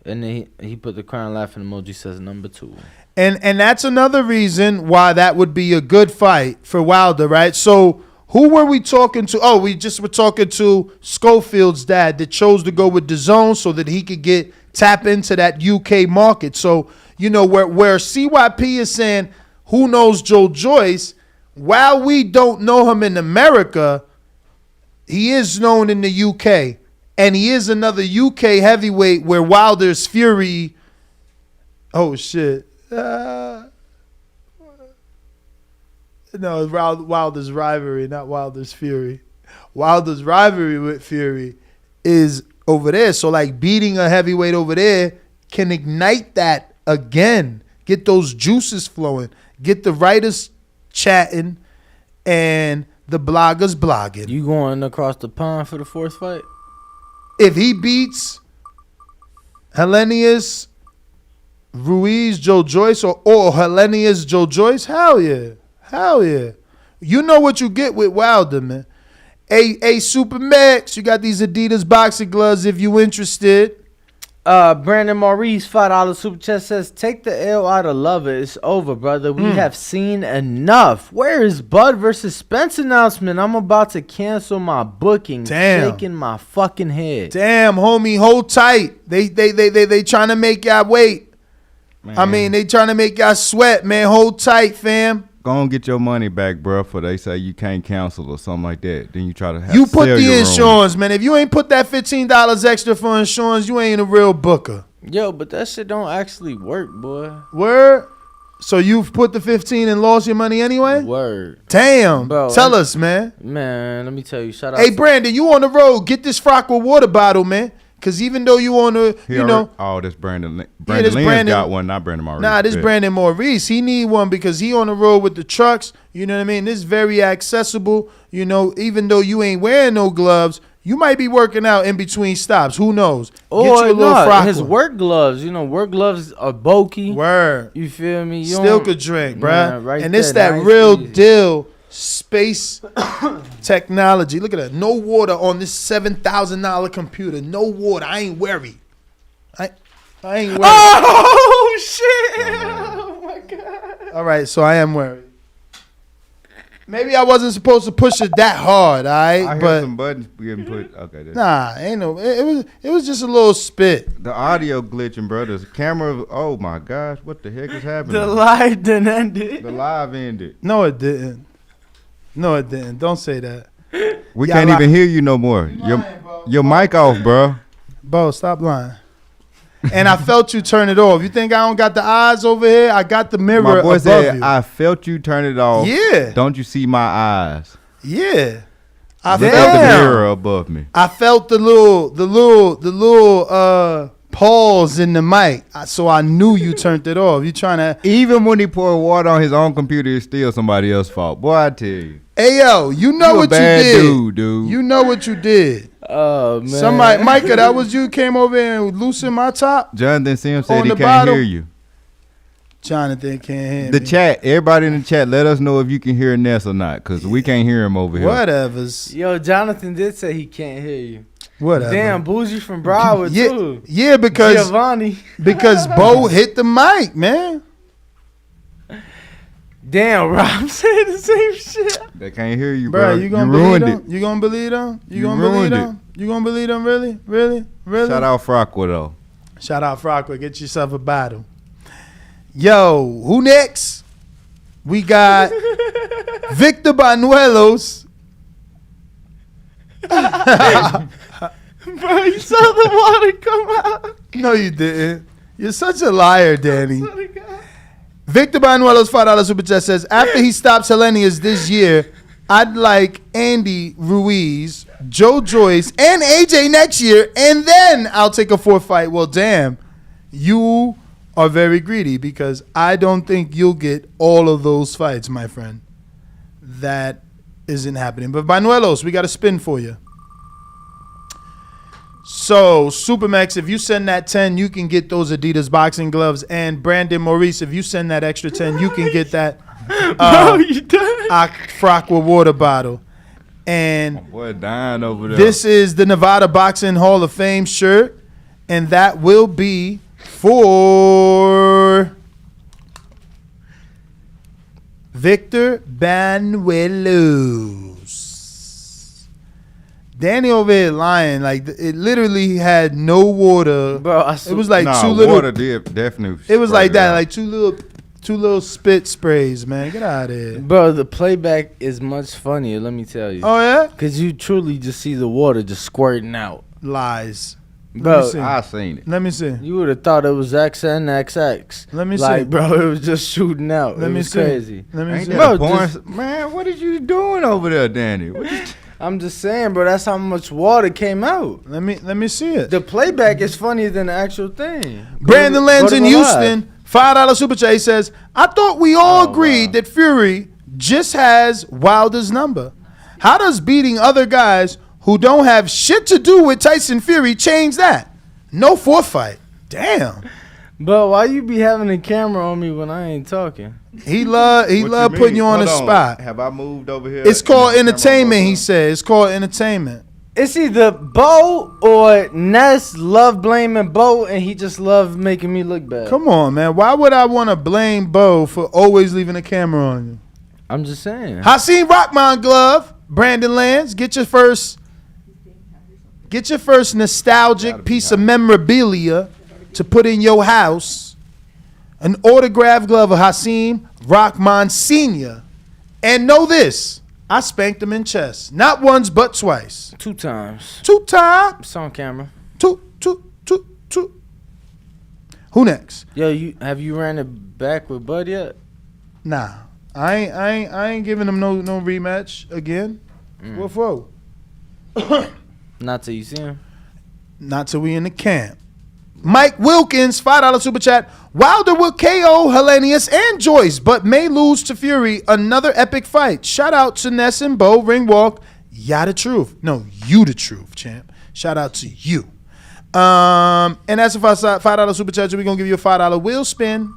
and then he put the crying laughing emoji, says number 2. And that's another reason why that would be a good fight for Wilder, right? So who were we talking to? Oh, we just were talking to Schofield's dad that chose to go with Dazn so that he could tap into that UK market. So, you know, where CYP is saying, who knows Joe Joyce? While we don't know him in America, he is known in the UK. And he is another UK heavyweight where Wilder's Fury. Oh, shit. No, Wilder's rivalry, not Wilder's Fury. Wilder's rivalry with Fury is over there. So like beating a heavyweight over there can ignite that again. Get those juices flowing. Get the writers chatting and the bloggers blogging. You going across the pond for the fourth fight? If he beats Helenius Ruiz, Joe Joyce, or Helenius, Joe Joyce, hell yeah. Hell yeah. You know what you get with Wilder, man. Hey, Super Max, you got these Adidas boxing gloves if you interested. Brandon Maurice, $5 super chat says, take the L out of Lover. It's over, brother. We have seen enough. Where is Bud versus Spence announcement? I'm about to cancel my booking. Damn. Shaking my fucking head. Damn, homie, hold tight. They trying to make y'all wait. Man. I mean, they trying to make y'all sweat, man. Hold tight, fam. Go and get your money back, bro, for they say you can't cancel or something like that. Then you try to have You to put sell the your insurance, man. If you ain't put that $15 extra for insurance, you ain't a real booker. Yo, but that shit don't actually work, boy. Word? So you've put the 15 and lost your money anyway? Word. Damn. Bro, Tell us, man. Man, let me tell you. Shout out. Hey, Brandon, you on the road. Get this Frock with water bottle, man. Because even though you on the, He you already- know. Oh, this Brandon. this Brandon Lynn's Brandon- got one, not Brandon Maurice. Nah, this Yeah. Brandon Maurice. He need one because he on the road with the trucks. You know what I mean? This is very accessible. You know, even though you ain't wearing no gloves, you might be working out in between stops. Who knows? Get you a little Frock his one. work gloves. You know, work gloves are bulky. Word. You feel me? You Still don't- could drink, bruh. Man, right and it's there, that nice, real easy. deal space technology. Look at that. No water on this $7,000 computer. No water. I ain't worried. I ain't worried. Oh shit! Oh my god! All right, so I am worried. Maybe I wasn't supposed to push it that hard, all right? I hear But some buttons getting put. Okay, there. nah, ain't no. It was just a little spit. The audio glitching, bro. The camera. Oh my gosh, what the heck is happening? The live done ended. The live ended. No, it didn't. No, it didn't. Don't say that. We Yeah, can't li- even hear you no more. Your mic off, bro. Bo, stop lying. And I felt you turn it off. You think I don't got the eyes over here? I got the mirror My boy above said, you. I felt you turn it off. Yeah. Don't you see my eyes? Yeah. I Look felt at the mirror above me. I felt the little pause in the mic. So I knew you turned it off. You trying to. Even when he poured water on his own computer, it's still somebody else's fault. Boy, I tell you. Hey yo, you know You a what you bad did. dude. You know what you did. Oh man. Somebody, Micah, that was you came over and loosened my top. Jonathan Sims said On he the can't bottom. hear you. Jonathan can't hear The me. chat, everybody in the chat, let us know if you can hear Ness or not, because we can't hear him over here. Whatever's. Yo, Jonathan did say he can't hear you. Whatever. Damn, Bougie from Broward Yeah, too. yeah, because Giovanni. because Bo hit the mic, man. Damn, Rob saying the same shit. They can't hear you, Bro, bro. you gonna ruined believe it. him? You gonna believe him? You You gonna believe ruined him? You gonna believe him? Really? Really? Really? Shout out Frockwell, though. Shout out Frockwell. Get yourself a bottle. Yo, who next? We got Victor Banuelos. Bro, you saw the water come out. No, you didn't. You're such a liar, Danny. Victor Banuelos, $5 super chat says, after he stops Helenius this year, I'd like Andy Ruiz, Joe Joyce, and AJ next year, and then I'll take a fourth fight. Well, damn, you are very greedy because I don't think you'll get all of those fights, my friend. That isn't happening. But Banuelos, we got a spin for you. So, Supermax, if you send that 10, you can get those Adidas boxing gloves. And Brandon Maurice, if you send that extra 10, you can get that Frock with water bottle. And Boy, dying over there. this is the Nevada Boxing Hall of Fame shirt. And that will be for Victor Banuelos. Danny over here lying. Like, it literally had no water. Bro, it was like nah, two little. water did definitely. It was spray like that, out. like two little spit sprays, man. Get out of here. Bro, the playback is much funnier, let me tell you. Oh, yeah? Because you truly just see the water just squirting out. Lies. Bro, I seen it. Let me see. You would have thought it was XNXX. Let me see. Like, bro, it was just shooting out. Let it me was see. crazy. Let me Ain't see. that a Bro, porn? just- Man, what are you doing over there, Danny? I'm just saying, bro. That's how much water came out. Let me see it. The playback is funnier than the actual thing. Brandon Lenz in Houston, $5 super chat. He says, "I thought we all agreed that Fury just has Wilder's number. How does beating other guys who don't have shit to do with Tyson Fury change that? No fourth fight. Damn." But why you be having a camera on me when I ain't talking? He love putting you on the spot. Have I moved over here? It's called entertainment, he said. It's called entertainment. It's either Bo or Ness love blaming Bo, and he just love making me look bad. Come on, man. Why would I want to blame Bo for always leaving a camera on you? I'm just saying. Hakeem Rockman glove, Brandon Lands. Get your first nostalgic piece of memorabilia to put in your house. An autographed glove of Hakeem Rockman Sr. And know this, I spanked him in chess. Not once, but twice. 2 times. 2 times. It's on camera. Two. Who next? Yo, have you ran it back with Bud yet? Nah. I ain't giving him no rematch again. What for? Not till you see him. Not till we in the camp. Mike Wilkins, $5 super chat. Wilder will KO Hellenius and Joyce, but may lose to Fury. Another epic fight. Shout out to Ness and Bo. Ring walk. Ya the truth. No, you the truth, champ. Shout out to you. And that's a $5 super chat. So we're gonna give you a $5 wheel spin.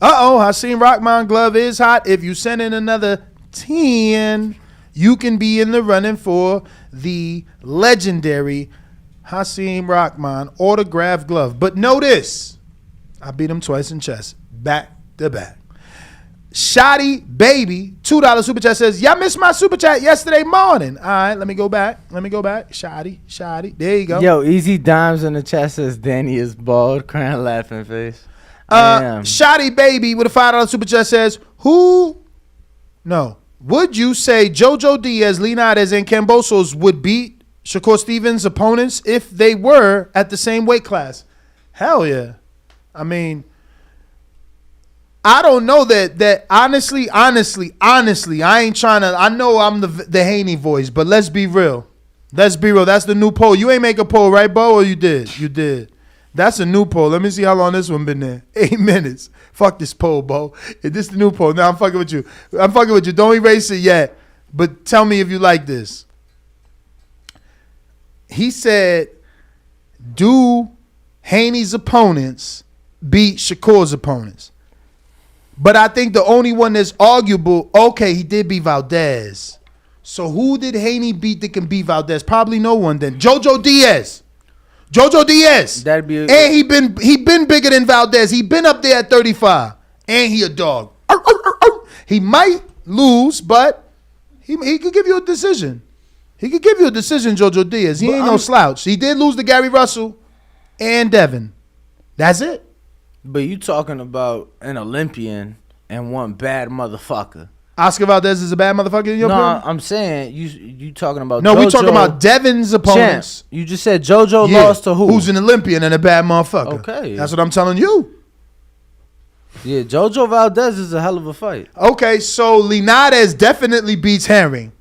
Hakeem Rockman glove is hot. If you send in another 10, you can be in the running for the legendary Hakeem Rockman autographed glove. But know this, I beat him twice in chess, back to back. Shoddy Baby, $2 super chat says, y'all missed my super chat yesterday morning. All right, let me go back. Shoddy. There you go. Yo, Easy Dimes in the chat says Danny is bald, crying laughing face. Shoddy Baby with a $5 super chat says, would you say Jojo Diaz, Linares, and Cambosos would beat Shakur Stevens' opponents if they were at the same weight class? Hell yeah. I mean, I don't know that honestly, I ain't trying to, I know I'm the Haney voice, but let's be real. That's the new poll. You ain't make a poll, right, Bo, or you did? You did. That's a new poll. Let me see how long this one been there. 8 minutes. Fuck this poll, Bo. Is this the new poll? Now I'm fucking with you. Don't erase it yet. But tell me if you like this. He said, do Haney's opponents beat Shakur's opponents? But I think the only one that's arguable, okay, he did beat Valdez. So who did Haney beat that can beat Valdez? Probably no one then. Jojo Diaz. That'd be and he been bigger than Valdez. He been up there at 35. And he a dog. He might lose, but he could give you a decision. Jojo Diaz. He ain't no slouch. He did lose to Gary Russell and Devin. That's it. But you talking about an Olympian and one bad motherfucker. Oscar Valdez is a bad motherfucker in your opinion? I'm saying you talking about No, JoJo. we talking about Devin's opponents. Champ. You just said JoJo lost to who? Who's an Olympian and a bad motherfucker. Okay. That's what I'm telling you. Yeah, JoJo Valdez is a hell of a fight. Okay, so Linares definitely beats Herring.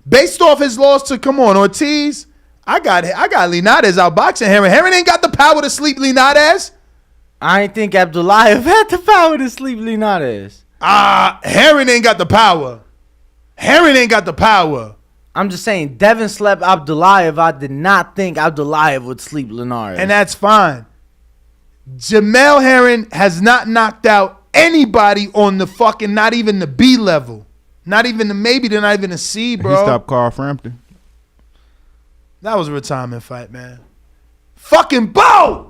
Based off his loss to, Ortiz, I got Linares outboxing Herring. Herring ain't got the power to sleep Linares. I ain't think Abdullayev had the power to sleep Linares. Herring ain't got the power. I'm just saying, Devin slept Abdullayev. I did not think Abdullayev would sleep Linares. And that's fine. Jamel Herring has not knocked out anybody on the fucking, not even the B level. Not even they're not even a C, bro. He stopped Carl Frampton. That was a retirement fight, man. Fucking Bo!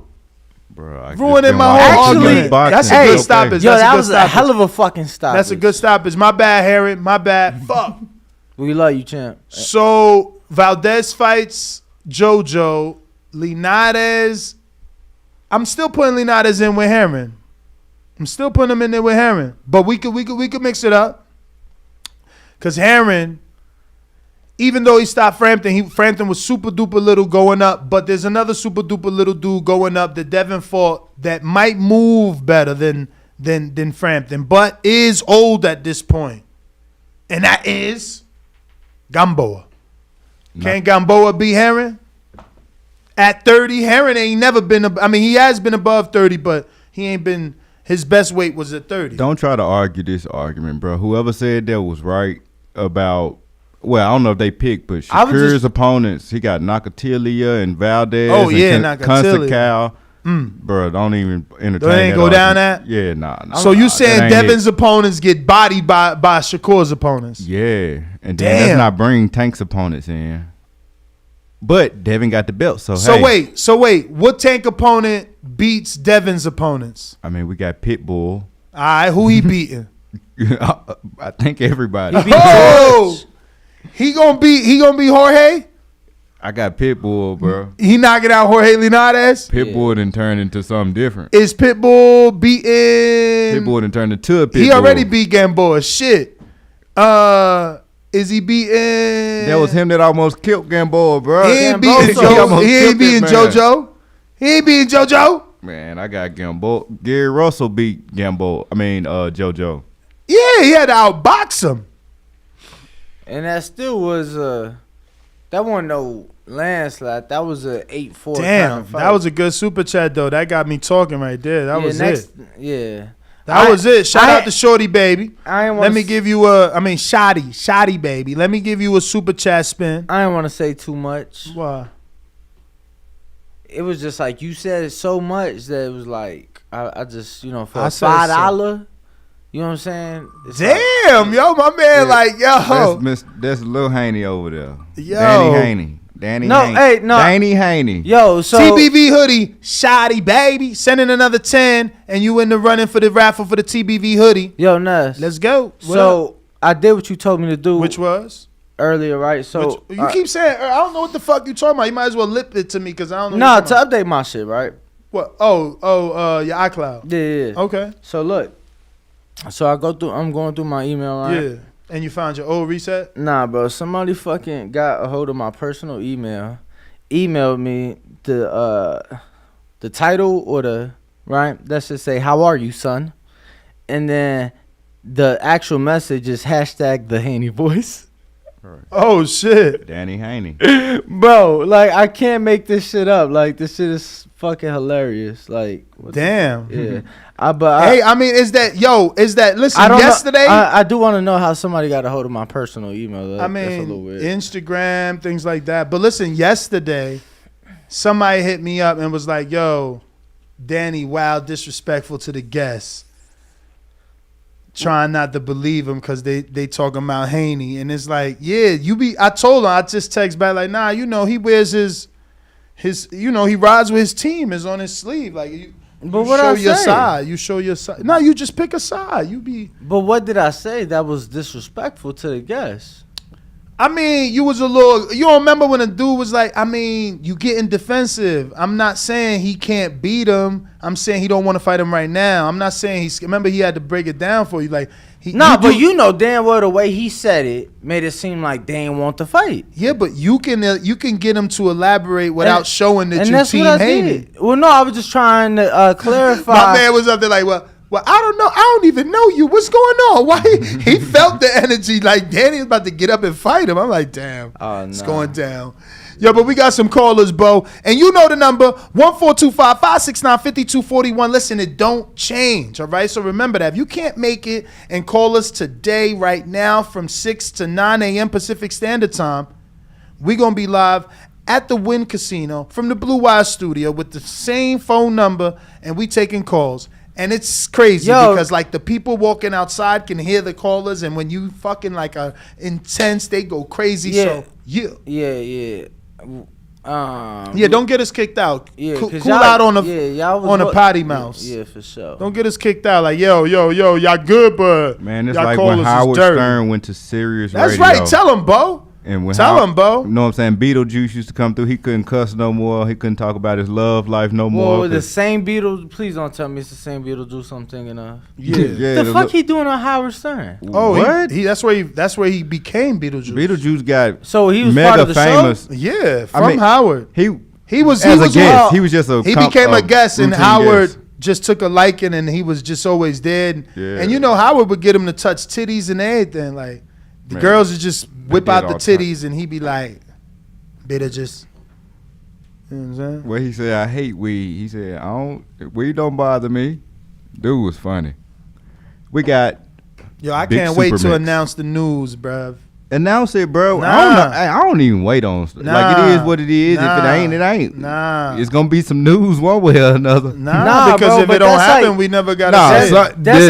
Bro, ruining my whole argument. That's a good stoppage. Yo, that was a hell of a fucking stoppage. That's a good stoppage. My bad, Herring. My bad. Fuck. We love you, champ. So Valdez fights JoJo. Linares. I'm still putting Linares in with Herring. I'm still putting him in there with Herring. But we could mix it up. Cause Herring, even though he stopped Frampton, Frampton was super duper little going up, but there's another super duper little dude going up that Devin fought that might move better than than Frampton, but is old at this point, and that is Gamboa. Can Gamboa beat Herring? At 30, Herring ain't never been. He has been above 30, but he ain't been. His best weight was at 30. Don't try to argue this argument, bro. Whoever said that was right about. Well, I don't know if they picked, but Shakur's opponents, he got Nakatilia and Valdez. Oh, yeah, and Constantine. Bro, don't even entertain They ain't that go down argument. that? Yeah, nah. So you saying Devin's opponents get bodied by Shakur's opponents? Yeah, and then let's not bring Tank's opponents in. But Devin got the belt, so hey. Wait. What Tank opponent beats Devin's opponents? I mean, we got Pitbull. All right, who he beating? I think everybody. He gonna beat Jorge? I got Pitbull, bro. He knocking out Jorge Linares? Pitbull done turned into something different. Is Pitbull beating? Pitbull done turned into a Pitbull. He already beat Gamboa. Shit. Is he beating? That was him that almost killed Gamboa, bro. He ain't beating JoJo. He ain't beating JoJo. He ain't beating JoJo. Man, I got Gamboa. Gary Russell beat Gamboa. JoJo. Yeah, he had to outbox him. And that still was that wasn't no landslide. That was a 8-4. Damn, that was a good super chat though. That got me talking right there. That was it. Yeah. That was it. Shout out to Shorty Baby. Let me give you Shotty Baby. Let me give you a super chat spin. I didn't want to say too much. Why? It was just like you said it so much that it was like I just for $5. You know what I'm saying? Damn, yo, my man, That's Lil Haney over there. Yo. Danny Haney. Yo, so TBV hoodie, Shotty Baby. Send in another 10 and you in the running for the raffle for the TBV hoodie. Yo, Ness. Let's go. I did what you told me to do. Which was? Earlier, right? So you keep saying, I don't know what the fuck you talking about. You might as well lip it to me because I don't know. Nah, to update my shit, right? What? Your iCloud. Yeah. Okay. So look. So I'm going through my email, right? Yeah. And you found your old reset? Nah, bro. Somebody fucking got a hold of my personal email, emailed me the title or the right. That should say, "How are you, son?" And then the actual message is hashtag the Haney voice. Right. Oh shit, Danny Haney, bro. Like I can't make this shit up. Like this shit is fucking hilarious. Like damn. Yeah. Is that listen, yesterday I do want to know how somebody got a hold of my personal email. That's a little weird. Instagram, things like that. But listen, yesterday somebody hit me up and was like, yo, Danny, wild disrespectful to the guests. Trying not to believe him because they talking about Haney. And it's like, yeah, I told him, I just text back like, nah, he wears his he rides with his team, is on his sleeve. Like But what I say? You show your side. No, you just pick a side. But what did I say that was disrespectful to the guests? You was a little. You don't remember when a dude was like, you getting defensive. I'm not saying he can't beat him. I'm saying he don't want to fight him right now. I'm not saying remember he had to break it down for you. Like but you know damn well the way he said it made it seem like they didn't want to fight. Yeah, but you can get him to elaborate without showing that you team Haney. Well, no, I was just trying to clarify. My man was up there like, well, I don't know. I don't even know you. What's going on? Why he felt the energy like Danny was about to get up and fight him. I'm like, damn, it's going down. Yo, but we got some callers, Bo. And you know the number, 1-425-569-5241. Listen, it don't change, all right? So remember that. If you can't make it and call us today, right now, from 6 to 9 a.m. Pacific Standard Time, we're going to be live at the Wynn Casino from the Blue Wire Studio with the same phone number, and we taking calls. And it's crazy because like the people walking outside can hear the callers, and when you fucking like are intense, they go crazy. Yeah. So yeah. Don't get us kicked out. Yeah, cool out on a potty mouse. Yeah, for sure. Don't get us kicked out. Like yo, y'all good, but man, it's y'all like when Howard Stern went to Sirius Radio. That's right. Tell him, Bo. And Tell him, Bo. You know what I'm saying? Beetlejuice used to come through. He couldn't cuss no more. He couldn't talk about his love life no more. The same Beetlejuice. Please don't tell me it's the same Beetlejuice I'm thinking of. Yeah. The fuck he doing on Howard Stern? Oh, what? That's where he became Beetlejuice. Beetlejuice got he was mega part of the famous. show? Yeah, from Howard. He was a guest. He was just he became a guest, and Howard just took a liking and he was just always dead. Yeah. And you know, Howard would get him to touch titties and everything. Like the Man, girls would just whip did out the all the time. titties and he'd be like, better just, you know what I'm saying? Well, he said, I hate weed. He said, weed don't bother me. Dude was funny. We got Yo, I Big can't wait Super to Mix. announce the news, bruv. Announce it, bro. Nah. I don't know. I don't even wait on stuff. Like it is what it is. If it ain't, it ain't. Nah. It's gonna be some news one way or another. Nah, because bro, if but it don't that's happen, like- we never got to Nah, say so- it. That's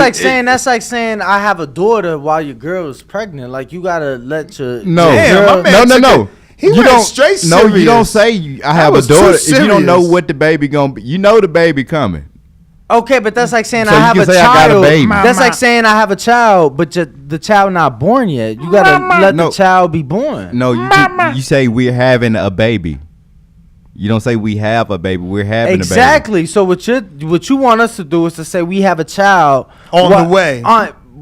like saying I have a daughter while your girl is pregnant. Like you gotta let your No, Damn, my man took no. it- he went straight No, you don't serious. say I That have a was too daughter if you don't know serious. what the baby gonna be. You know the baby coming. Okay, but that's like saying So I you have can a say I got a child. baby. That's like saying I have a child, but the child not born yet. You gotta let No. the child be born. No, you say we're having a baby. You don't say we have a baby. We're having Exactly. So what you want us to do is to say we have a child On the way.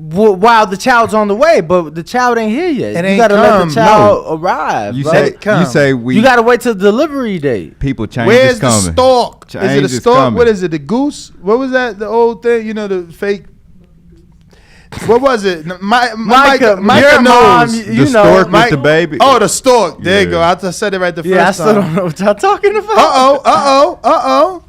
While the child's on the way, but the child ain't here yet. It You ain't gotta let come. the child No. arrive. You bro. say we. You gotta wait till the delivery date. People change Where's is the coming. stork? Is it Change a is stork? coming. What is it? The goose? What was that? The old thing? You know, the fake. What was it? Micah your mom, knows. you The know. stork with the baby. Oh, the stork. There you Yeah. go. I said it right the first Yeah, I still time. don't know what y'all talking about. Uh-oh.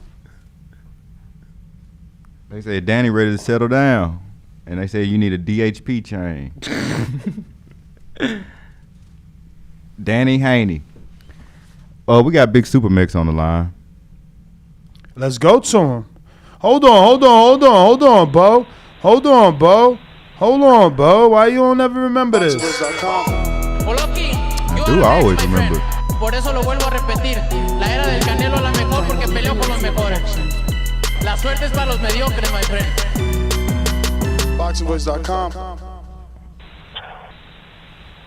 They say Danny ready to settle down, and they say you need a DHP chain. Danny Haney. Oh, we got Big Super Mix on the line. Let's go to him. Hold on, Bo. Hold on, Bo. Why you don't ever remember this? I do always remember. Por eso lo vuelvo a repetir. La era del Canelo es la mejor porque peleó con los mejores. La suerte es para los mediocres, my friend. BoxingVoice.com.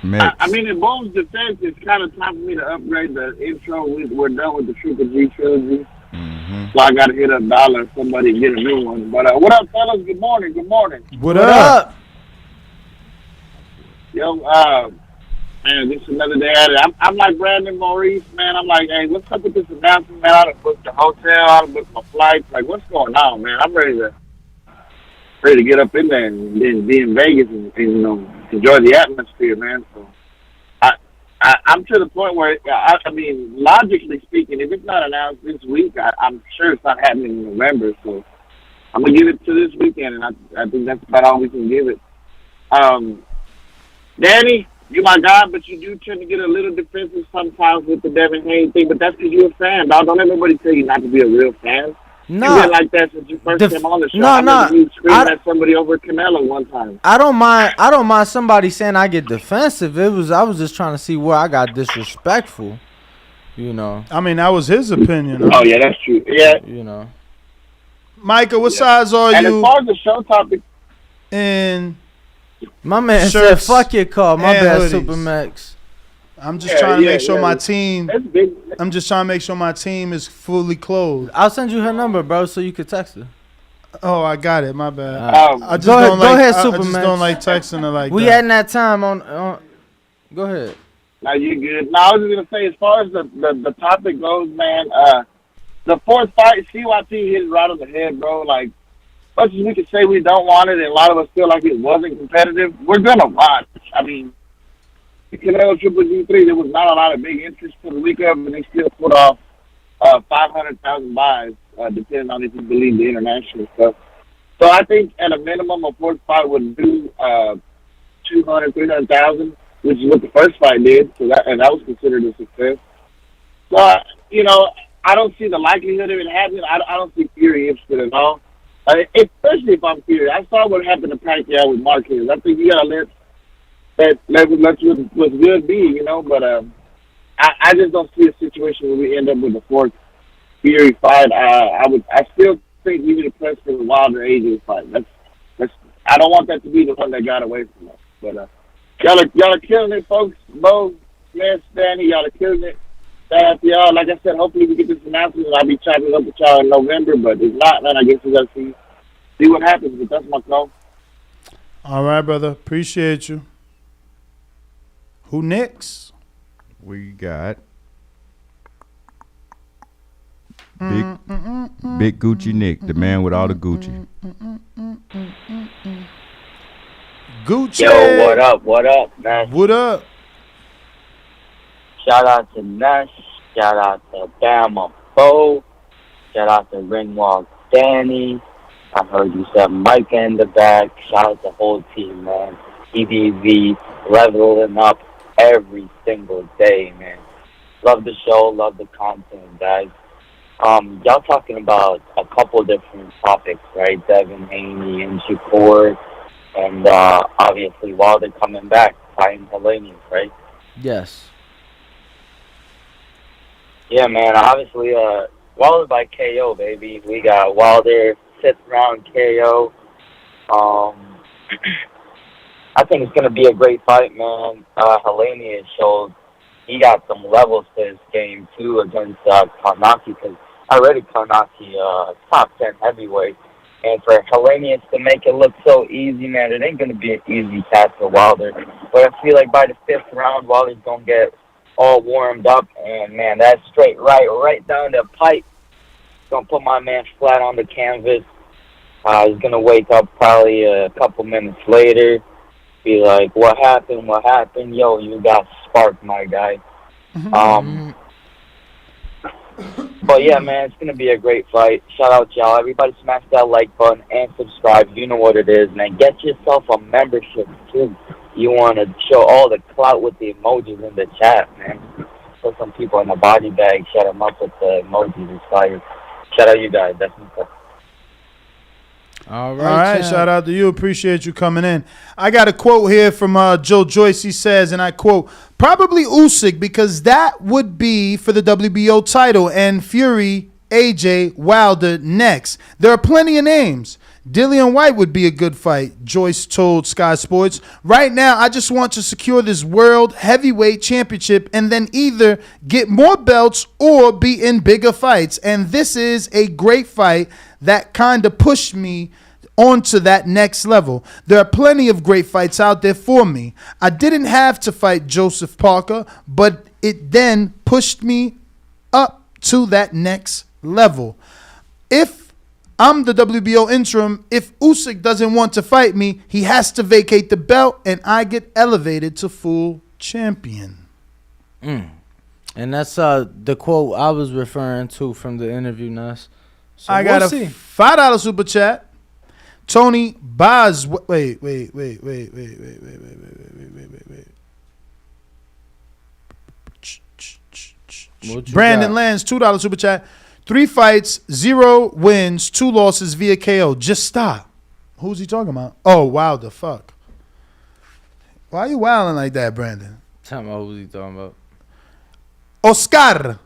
Mix. I mean, in Bone's defense, it's kind of time for me to upgrade the intro. We're done with the Triple G trilogy. So I got to hit $1 somebody get a new one. But what up, fellas? Good morning. What up? Yo, man, this is another day at it. I'm like Brandon Maurice, man. I'm like, hey, what's up with this announcement, man? I done booked the hotel. I done booked my flights. Like, what's going on, man? I'm ready to get up in there and then be in Vegas and you know, enjoy the atmosphere, man. So I'm to the point where, I mean, logically speaking, if it's not announced this week, I'm sure it's not happening in November. So I'm going to give it to this weekend, and I think that's about all we can give it. Danny, you my guy, but you do tend to get a little defensive sometimes with the Devin Haney thing, but that's because you're a fan, dog. Don't let nobody tell you not to be a real fan. No. You've been like that since you first came on the show. I remember you screamed at somebody over Canelo one time. I don't mind somebody saying I get defensive. I was just trying to see where I got disrespectful. You know. I mean, that was his opinion. Oh yeah, that's true. Yeah. You know. Micah, what size are and you? as far as the show topic, and my man shirts said, "Fuck your call." My and bad, hoodies. Supermax. I'm just trying to make sure my team. That's big. I'm just trying to make sure my team is fully clothed. I'll send you her number, bro, so you could text her. Oh, I got it. My bad. I just Go ahead, don't go like. ahead, I just Supermax. don't like texting her like We that. had that time on. Go ahead. now you good. Now I was just gonna say, as far as the topic goes, man, the fourth fight, CYT hit it right on the head, bro. Like, much as we could say we don't want it, and a lot of us feel like it wasn't competitive, we're gonna watch. I mean, the Canelo Triple G3, there was not a lot of big interest for the week of, and they still put off 500,000 buys, depending on if you believe the international stuff. So I think at a minimum, a fourth fight would do 200,000, 300,000, which is what the first fight did. So that was considered a success. So you know, I don't see the likelihood of it happening. I don't see Fury interested at all. Especially if I'm Fury. I saw what happened to Pacquiao with Marquez. I think you gotta let what's good be, you know. But I just don't see a situation where we end up with a fourth Fury fight. I still think we need to press for the Wilder AJ fight. That's I don't want that to be the one that got away from us. But y'all are killing it, folks. Bo, Smith, Danny, y'all are killing it. Shout out to y'all. Like I said, hopefully we get this announcement and I'll be chopping up with y'all in November. But if not, then I guess we gotta see what happens. But that's my call. All right, brother. Appreciate you. Who next? We got Big Gucci Nick, the man with all the Gucci. Gucci. Yo, what up? What up, Ness? What up? Shout out to Ness. Shout out to Bama Bo. Shout out to Ringwalk Danny. I heard you said Mike in the back. Shout out to the whole team, man. EDV leveling up every single day, man. Love the show, love the content, guys. Y'all talking about a couple different topics, right? Dazn, Haney, and Shakur, and obviously Wilder coming back, fighting Haney, right? Yes. Yeah, man. Obviously, Wilder by KO, baby. We got Wilder 5th round KO. I think it's gonna be a great fight, man. Haney has showed he got some levels to his game too against Karnacki, because I rated Karnacki top 10 heavyweight, and for Haney to make it look so easy, man, it ain't gonna be an easy task for Wilder. But I feel like by the 5th round, Wilder's gonna get all warmed up, and man, that straight right down the pipe. Gonna put my man flat on the canvas. He's gonna wake up probably a couple minutes later, be like, what happened? Yo, you got sparked, my guy. But yeah, man, it's gonna be a great fight. Shout out y'all. Everybody smash that like button and subscribe. You know what it is, man. Get yourself a membership too. You wanna show all the clout with the emojis in the chat, man. Put some people in a body bag, shut them up with the emojis and fire. Shout out you guys. That's my All right, shout out to you. Appreciate you coming in. I got a quote here from Joe Joyce. He says, and I quote, probably Usyk, because that would be for the WBO title, and Fury, AJ, Wilder next. There are plenty of names. Dillian Whyte would be a good fight, Joyce told Sky Sports. Right now, I just want to secure this world heavyweight championship and then either get more belts or be in bigger fights. And this is a great fight that kind of pushed me onto that next level. There are plenty of great fights out there for me. I didn't have to fight Joseph Parker, but it then pushed me up to that next level. If I'm the WBO interim, if Usyk doesn't want to fight me, he has to vacate the belt and I get elevated to full champion. And that's the quote I was referring to from the interview, Nas. So I got a $5 super chat. Tony Baz. Wait. Brandon Lands, $2 super chat. 3 fights, 0 wins, 2 losses via KO. Just stop. Who's he talking about? Oh, wow, the fuck. Why are you wilding like that, Brandon? Tell me who's he talking about. Oscar.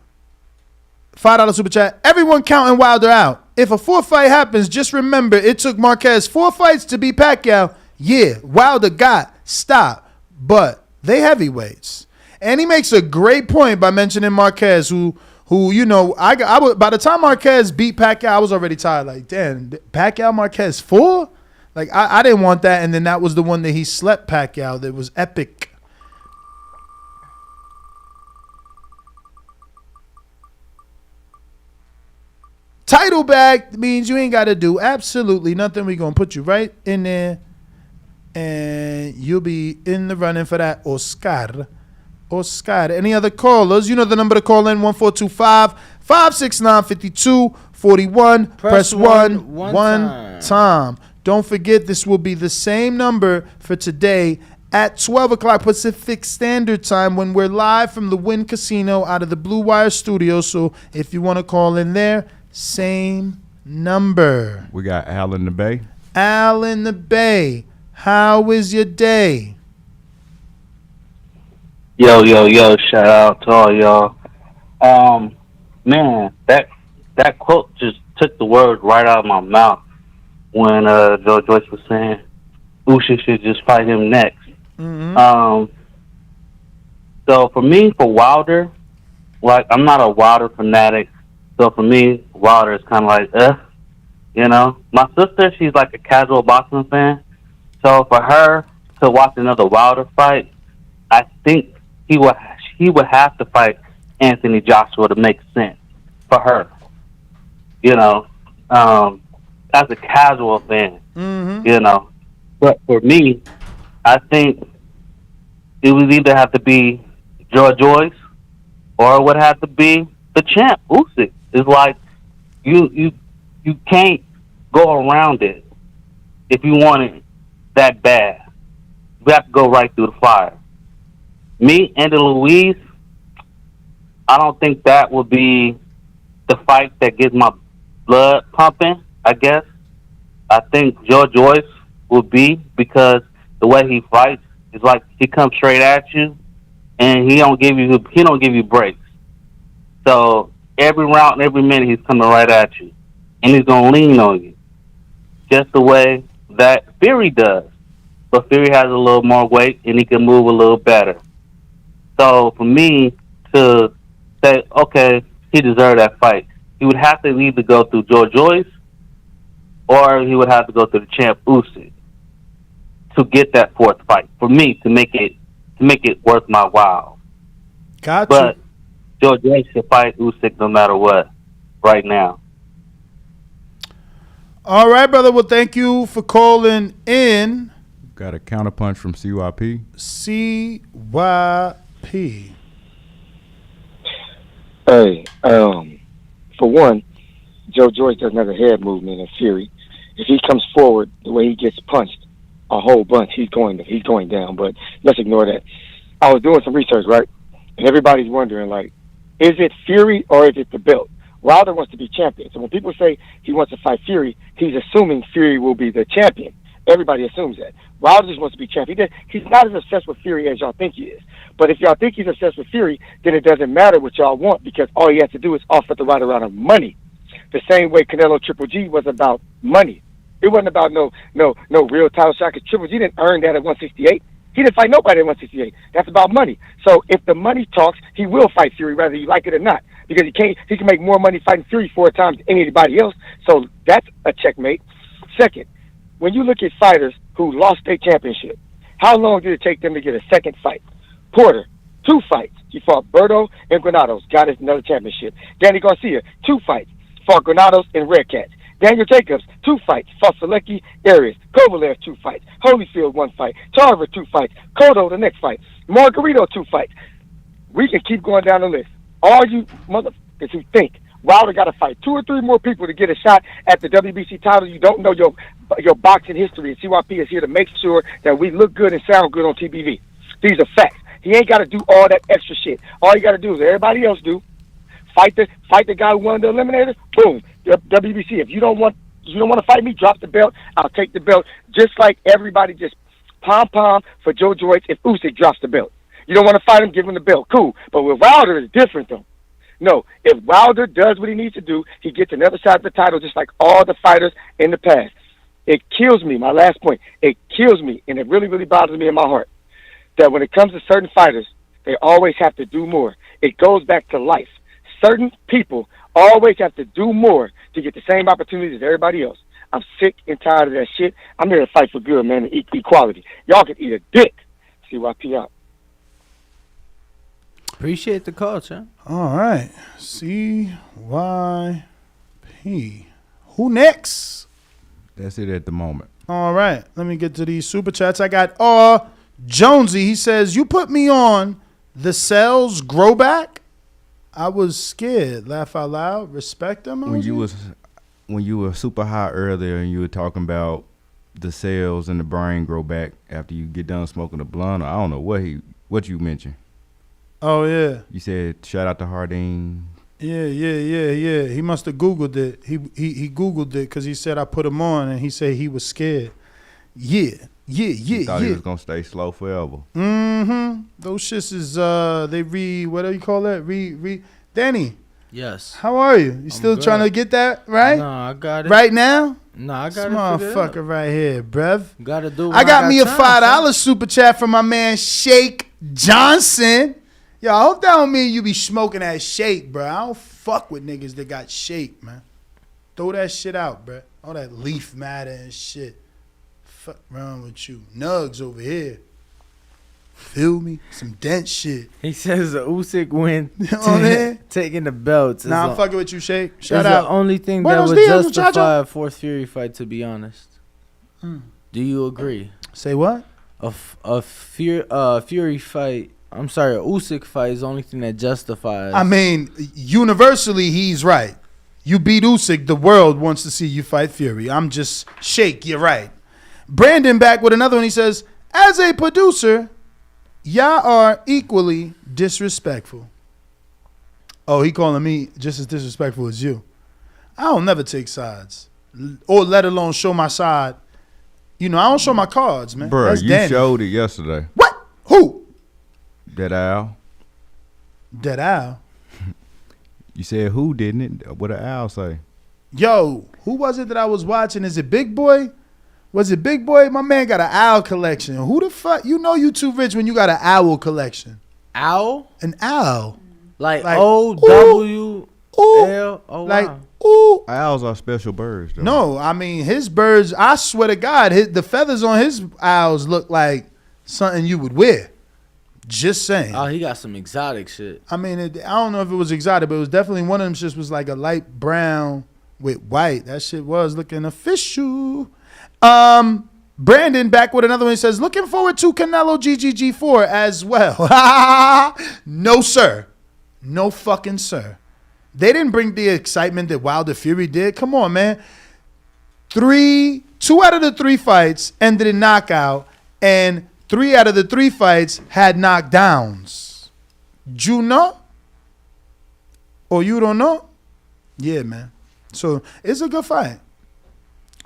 $5 super chat. Everyone counting Wilder out. If a 4th fight happens, just remember it took Marquez 4 fights to beat Pacquiao. Yeah, Wilder got stopped, but they heavyweights. And he makes a great point by mentioning Marquez, who you know, I by the time Marquez beat Pacquiao, I was already tired. Like, damn, Pacquiao Marquez 4? Like, I didn't want that. And then that was the one that he slept Pacquiao. That was epic. Title bag means you ain't got to do absolutely nothing. We're going to put you right in there, and you'll be in the running for that Oscar. Any other callers? You know the number to call in, 1425-569-5241. Press 1 time. Don't forget, this will be the same number for today at 12 o'clock Pacific Standard Time when we're live from the Wynn Casino out of the Blue Wire studio. So if you want to call in there, same number. We got Al in the Bay. Al in the Bay. How is your day? Yo, shout out to all y'all. Man, that quote just took the word right out of my mouth when Joe Joyce was saying Usyk should just fight him next. So for me, for Wilder, like, I'm not a Wilder fanatic, so for me, Wilder is kind of like, you know. My sister, she's like a casual boxing fan, so for her to watch another Wilder fight, I think he would have to fight Anthony Joshua to make sense for her. you know, as a casual fan, you know. But for me, I think it would either have to be George Joyce or it would have to be the champ, Usyk. It's like you can't go around it if you want it that bad. You have to go right through the fire. Me and Louise, I don't think that would be the fight that gets my blood pumping, I guess. I think George Joyce would be, because the way he fights is like he comes straight at you and he don't give you breaks. So every round, every minute he's coming right at you. And he's gonna lean on you. Just the way that Fury does. But Fury has a little more weight and he can move a little better. So for me to say, okay, he deserved that fight, he would have to either go through George Joyce or he would have to go through the champ Usyk to get that fourth fight. For me, to make it worth my while. Gotcha. But George Joyce should fight Usyk no matter what right now. All right, brother. Well, thank you for calling in. Got a counterpunch from CYP. CYP. Hey, for one, Joe Joyce doesn't have a head movement in Fury. If he comes forward the way he gets punched a whole bunch, he's going down. But let's ignore that. I was doing some research, right? And everybody's wondering, like, is it Fury or is it the belt? Wilder wants to be champion. So when people say he wants to fight Fury, he's assuming Fury will be the champion. Everybody assumes that. Wilder just wants to be champion. He's not as obsessed with Fury as y'all think he is. But if y'all think he's obsessed with Fury, then it doesn't matter what y'all want, because all he has to do is offer the right amount of money. The same way Canelo Triple G was about money. It wasn't about no real title shot, because Triple G didn't earn that at 168. He didn't fight nobody at 168. That's about money. So if the money talks, he will fight Fury, whether you like it or not, because he can make more money fighting Fury 4 times than anybody else. So that's a checkmate. Second, when you look at fighters who lost their championship, how long did it take them to get a second fight? Porter, 2 fights. He fought Berto and Granados, got his another championship. Danny Garcia, 2 fights, fought Granados and Red Cats. Daniel Jacobs, 2 fights, fought Selecki, Arias. Kovalev, 2 fights. Holyfield, 1 fight. Tarver, 2 fights. Cotto, the next fight. Margarito, 2 fights. We can keep going down the list. All you motherfuckers who think Wilder got to fight 2 or 3 more people to get a shot at the WBC title, you don't know your boxing history. And CYP is here to make sure that we look good and sound good on TBV. These are facts. He ain't got to do all that extra shit. All you got to do is everybody else do. Fight the guy who won the eliminator. Boom, WBC. If you don't want to fight me, drop the belt. I'll take the belt. Just like everybody, just pom for Joe Joyce if Usyk drops the belt. You don't want to fight him, give him the belt. Cool. But with Wilder, it's different though. No, if Wilder does what he needs to do, he gets another shot at the title, just like all the fighters in the past. It kills me. My last point. It kills me, and it really, really bothers me in my heart that when it comes to certain fighters, they always have to do more. It goes back to life. Certain people always have to do more to get the same opportunities as everybody else. I'm sick and tired of that shit. I'm here to fight for good, man, and equality. Y'all can eat a dick. CYP out. Appreciate the call, champ. All right. CYP. Who next? That's it at the moment. All right. Let me get to these super chats. I got Jonesy. He says, you put me on the cells grow back. I was scared. Laugh out loud. Respect them. When you were super high earlier and you were talking about the cells and the brain grow back after you get done smoking a blunt, or I don't know what you mentioned. Oh yeah. You said shout out to Hardin. Yeah. He must have Googled it. He Googled it because he said I put him on, and he said he was scared. Yeah. He thought he was gonna stay slow forever. Those shits is they what do you call that? Danny. Yes. How are you? You still trying to get that right? No, I got it. Right now? No, I got this it. Motherfucker right here, bruv. Gotta do. I got me a $5 super chat from my man Shake Johnson. Yo, I hope that don't mean you be smoking that shake, bro. I don't fuck with niggas that got shake, man. Throw that shit out, bro. All that leaf matter and shit. Fuck wrong with you. Nugs over here. Feel me? Some dense shit. He says the Usyk win, You know what I mean? taking the belts. Nah, I'm is fucking with you, Shake. the- Shout is out. the only thing Buenos that would dias, justify muchacho. a fourth Fury fight. To be honest, do you agree? Say what? A Fury fight. I'm sorry, a Usyk fight is the only thing that justifies. I mean, universally, he's right. You beat Usyk, the world wants to see you fight Fury. I'm just Shake. You're right. Brandon back with another one. He says, as a producer, y'all are equally disrespectful. Oh, he calling me just as disrespectful as you. I don't never take sides, or let alone show my side. You know, I don't show my cards, man. Bruh, That's you Danny. showed it yesterday. What? Who? That owl. That owl. You said who, didn't it? What did owl say? Yo, who was it that I was watching? Is it Big Boy? Was it Big Boy? My man got an owl collection. Who the fuck? You know you too rich when you got an owl collection. Owl? An owl. Like OWL. Like, wow. ooh. Owls are special birds, though. No, I mean, his birds, I swear to God, the feathers on his owls look like something you would wear. Just saying. Oh, he got some exotic shit. I mean, I don't know if it was exotic, but it was definitely one of them shits was like a light brown with white. That shit was looking official. Brandon back with another one. He says, looking forward to Canelo GGG4 as well. No, sir. No fucking sir. They didn't bring the excitement that Wilder Fury did. Come on, man. 2 out of the 3 fights ended in knockout, and 3 out of the 3 fights had knockdowns. You know? Or you don't know? Yeah, man. So it's a good fight.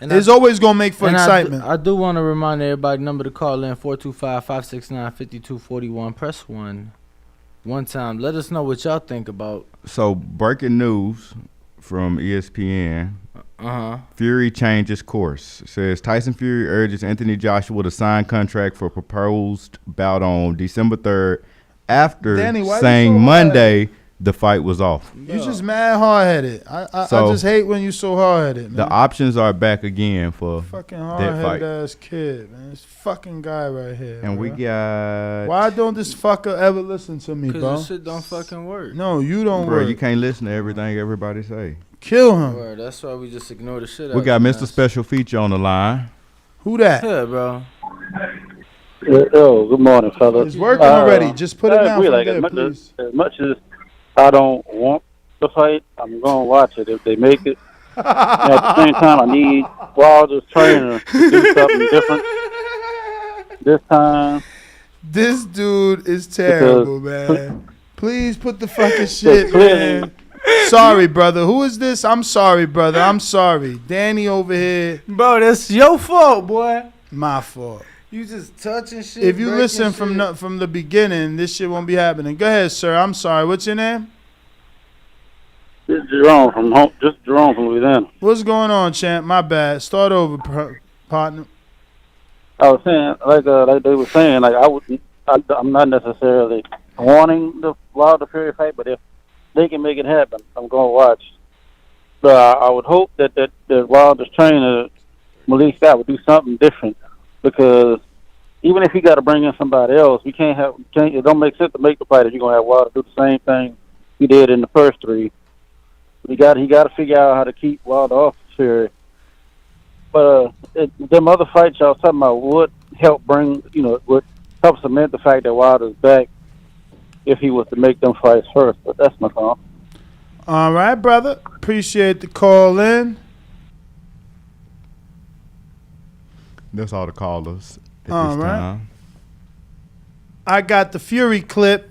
And it's always going to make for excitement. I do want to remind everybody, number to call in, 425-569-5241. Press 1. One time. Let us know what y'all think about. So, breaking news from ESPN. Fury changes course. It says Tyson Fury urges Anthony Joshua to sign contract for proposed bout on December 3rd after Danny, why you saying so Monday the fight was off. You just mad hard-headed. I just hate when you so hard-headed, man. The options are back again for fucking that hard-headed fight. ass kid, man. This fucking guy right here. And we got... Why don't this fucker ever listen to me, bro? Because this shit don't fucking work. No, you don't Bro, work. you can't listen to everything everybody say. Kill him. Word, that's why we just ignore the shit out We got of Mr. Special Feature on the line. Who that? Yeah, bro. Yo, good morning, fellas. It's working already. Just put it down from there, please. As much as I don't want the fight, I'm going to watch it if they make it. And at the same time, I need Wilder's trainer to do something different this time. This dude is terrible, man. Please put the fucking shit, clearly- man. Sorry, brother. Who is this? I'm sorry, brother. I'm sorry. Danny over here. Bro, that's your fault, boy. My fault. You just touching shit. If you breaking listen shit. from the beginning, this shit won't be happening. Go ahead, sir. I'm sorry. What's your name? This is Jerome from home. Just Jerome from Louisiana. What's going on, champ? My bad. Start over, partner. I was saying, like they were saying, like I'm not necessarily wanting the Wilder Fury fight, but if they can make it happen, I'm going to watch. But I would hope that Wilder's trainer, Malik Scott, would do something different, because even if he got to bring in somebody else, it don't make sense to make the fight if you're going to have Wilder do the same thing he did in the first 3. He got to figure out how to keep Wilder off Fury. But them other fights y'all talking about would help would help cement the fact that Wilder's back if he was to make them fights first. But that's my call. All right, brother. Appreciate the call in. That's all the callers at All this right. time. I got the Fury clip.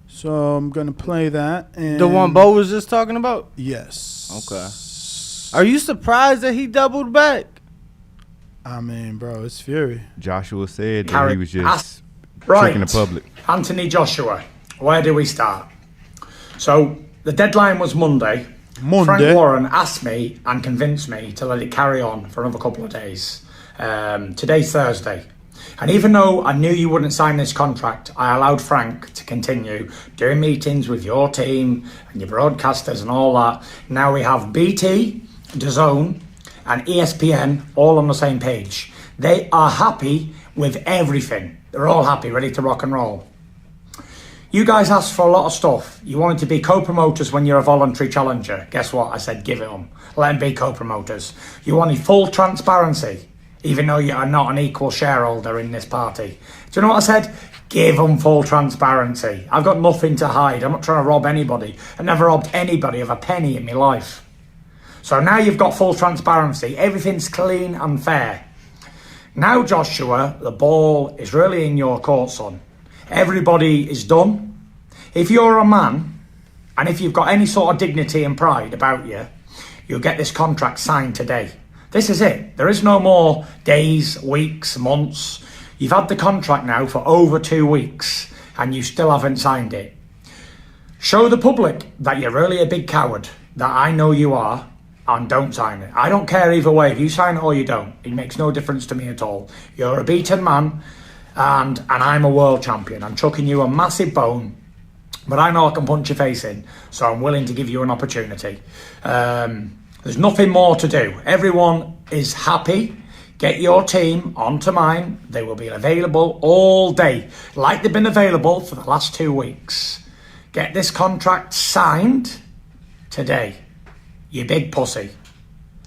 So I'm going to play that. And The one Bo was just talking about? Yes. Okay. Are you surprised that he doubled back? I mean, bro, it's Fury. Joshua said that he was just Right. tricking the public. Anthony Joshua, where do we start? So the deadline was Monday. Frank Warren asked me and convinced me to let it carry on for another couple of days. Today's Thursday. And even though I knew you wouldn't sign this contract, I allowed Frank to continue doing meetings with your team and your broadcasters and all that. Now we have BT, Dazn, and ESPN all on the same page. They are happy with everything. They're all happy, ready to rock and roll. You guys asked for a lot of stuff. You wanted to be co-promoters when you're a voluntary challenger. Guess what? I said give it them. Let them be co-promoters. You wanted full transparency, even though you are not an equal shareholder in this party. Do you know what I said? Give them full transparency. I've got nothing to hide. I'm not trying to rob anybody. I've never robbed anybody of a penny in my life. So now you've got full transparency. Everything's clean and fair. Now, Joshua, the ball is really in your court, son. Everybody is done. If you're a man, and if you've got any sort of dignity and pride about you, you'll get this contract signed today. This is it. There is no more days, weeks, months. You've had the contract now for over 2 weeks, and you still haven't signed it. Show the public that you're really a big coward, that I know you are, and don't sign it. I don't care either way. If you sign it or you don't, it makes no difference to me at all. You're a beaten man, and I'm a world champion. I'm chucking you a massive bone, but I know I can punch your face in, so I'm willing to give you an opportunity. There's nothing more to do. Everyone is happy. Get your team onto mine. They will be available all day, like they've been available for the last 2 weeks. Get this contract signed today, you big pussy,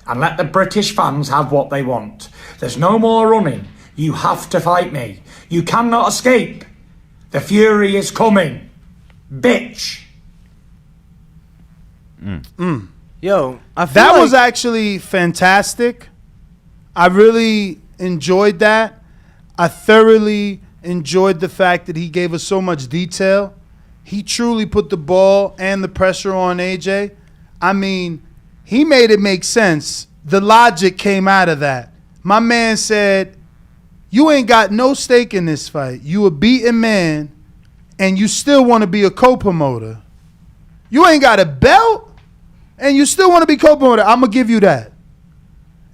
and let the British fans have what they want. There's no more running. You have to fight me. You cannot escape. The Fury is coming. Bitch. Yo, I feel that like was actually fantastic. I really enjoyed that. I thoroughly enjoyed the fact that he gave us so much detail. He truly put the ball and the pressure on AJ. I mean, he made it make sense. The logic came out of that. My man said, you ain't got no stake in this fight. You a beaten man, and you still want to be a co-promoter. You ain't got a belt, and you still want to be co-promoter. I'm going to give you that.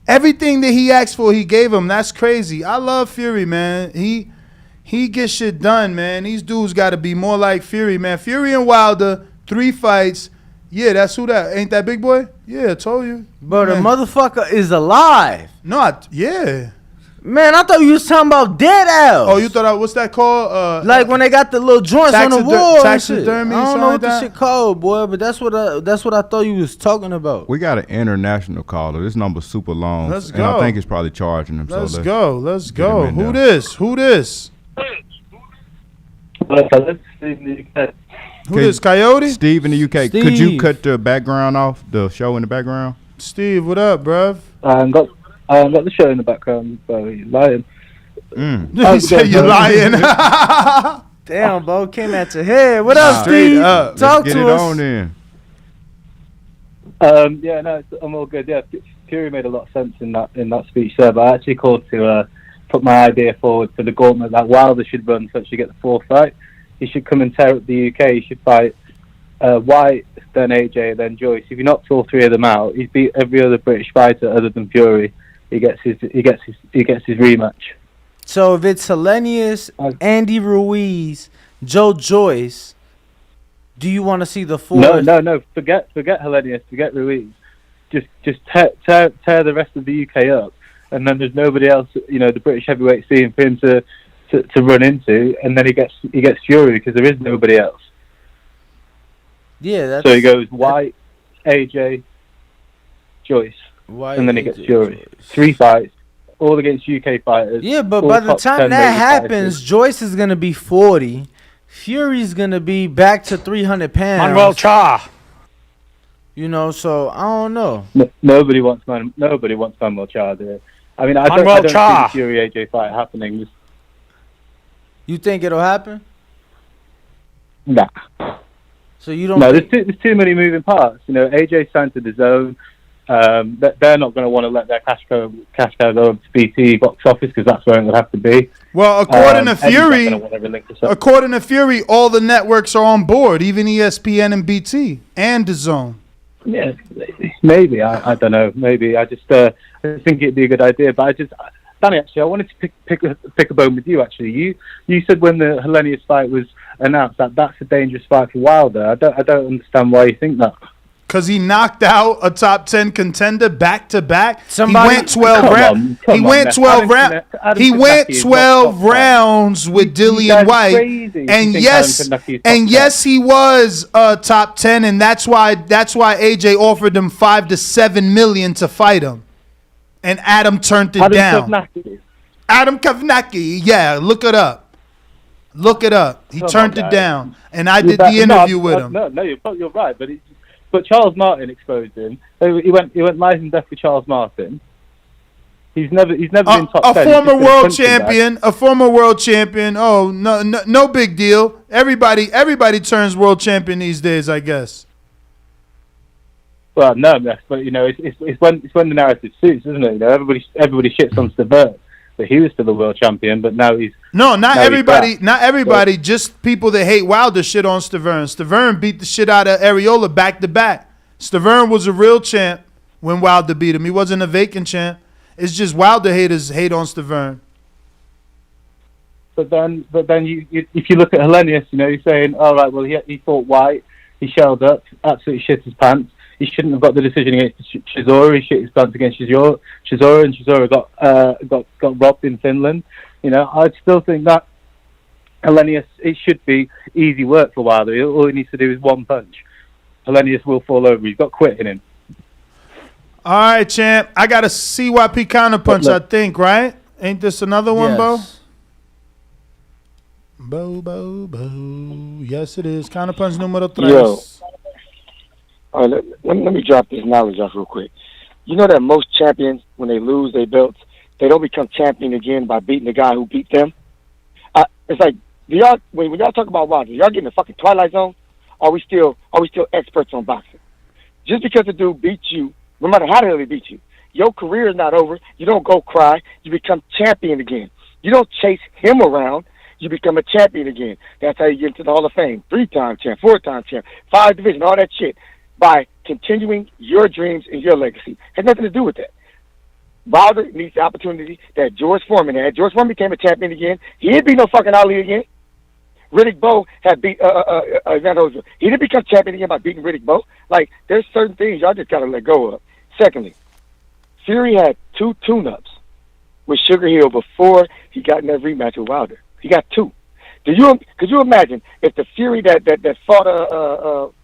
Everything that he asked for, he gave him. That's crazy. I love Fury, man. He gets shit done, man. These dudes got to be more like Fury, man. Fury and Wilder, 3 fights. Yeah, that's who that. Ain't that big boy? Yeah, I told you. But the motherfucker is alive. No, yeah. Man, I thought you was talking about dead Al. Oh, you thought what's that called? Like when they got the little joints on the wall. Taxidermy. I don't know what this shit called, boy, but that's what I thought you was talking about. We got an international caller. This number's super long. Let's and go. I think it's probably charging him. Let's so go. Let's go. Who this? Who this? Who this? Coyote? Steve in the UK. Steve. Could you cut the background off? The show in the background? Steve, what up, bruv? I got the show in the background, so you're lying. He said you're lying. Damn, Bo, came at your head. What up, Straight Steve? up. Talk Let's to get it us. on then. Yeah, no, I'm all good. Yeah, Fury made a lot of sense in that speech there, but I actually called to put my idea forward for the gauntlet that Wilder should run so she get the 4th fight. He should come and tear up the UK. He should fight Whyte, then AJ, then Joyce. If he knocks all 3 of them out, he's beat every other British fighter other than Fury. He gets his rematch. So if it's Hellenius, Andy Ruiz, Joe Joyce, do you want to see the 4th? No. Forget Hellenius. Forget Ruiz. Just tear the rest of the UK up, and then there's nobody else. The British heavyweight scene for him to run into, and then he gets Fury because there is nobody else. Yeah. So he goes Whyte, AJ, Joyce, and then he gets Fury. Joyce. 3 fights, all against UK fighters. Yeah, but by the time that happens, Joyce is gonna be 40. Fury's gonna be back to 300 pounds. Manuel Cha. So I don't know. Nobody wants Manuel Cha there. I mean, I don't see the Fury AJ fight happening. You think it'll happen? Nah. So you don't? No, there's too many moving parts. AJ signed to Dazn. They're not going to want to let their cash cow go up to BT box office because that's where it would have to be. Well, according to Fury, all the networks are on board, even ESPN and BT and DAZN. Yeah, maybe. I don't know. Maybe I just think it'd be a good idea. But Danny, actually, I wanted to pick a bone with you. Actually, you said when the Hellenius fight was announced that's a dangerous fight for Wilder. I don't understand why you think that. Because he knocked out a top 10 contender back to back. Somebody- He went 12 rounds. He went 12 rounds. He went 12 rounds with Dillian Whyte. And yes, he was top 10, and that's why AJ offered him $5 to $7 million to fight him, and Adam turned it down. Adam Kavnaki, yeah, look it up. Look it up. He turned it down, and I did the interview with him. No, you're right, but Charles Martin exposed him. He went life and death with Charles Martin. He's never been top 10. A former world champion. A former world champion. Oh, no big deal. Everybody turns world champion these days, I guess. Well, no, but it's when the narrative suits, isn't it? Everybody shits on Stavert, but he was still the world champion. But now he's not everybody. Not everybody. Just people that hate Wilder shit on Stavern. Stavern beat the shit out of Areola back to back. Stavern was a real champ when Wilder beat him. He wasn't a vacant champ. It's just Wilder haters hate on Stavern. But then if you look at Hellenius, you're saying, all right, well he fought Whyte, he shelled up, absolutely shit his pants. He shouldn't have got the decision against Chisora. He shit his pants against Chisora, and Chisora got robbed in Finland. I'd still think that Hellenius, it should be easy work for Wilder. All he needs to do is one punch. Hellenius will fall over. He's got quit in him. All right, champ. I got a CYP counterpunch, I think, right? Ain't this another one, Bo? Bo. Yes, it is. Counterpunch numero 3. Yo. All right, let me drop this knowledge off real quick. You know that most champions, when they lose their belts, they don't become champion again by beating the guy who beat them. It's like, when y'all talk about Wilder, y'all getting the fucking Twilight Zone? Are we still experts on boxing? Just because the dude beats you, no matter how the hell he beats you, your career is not over. You don't go cry. You become champion again. You don't chase him around. You become a champion again. That's how you get into the Hall of Fame. 3-time champ, 4-time champ, 5 division, all that shit. By continuing your dreams and your legacy. Has nothing to do with that. Wilder needs the opportunity that George Foreman had. George Foreman became a champion again. He didn't beat no fucking Ali again. Riddick Bowe had beat Evander Holyfield. He didn't become champion again by beating Riddick Bowe. Like, there's certain things y'all just got to let go of. Secondly, Fury had 2 tune-ups with Sugar Hill before he got in that rematch with Wilder. He got 2. Could you imagine if the Fury that fought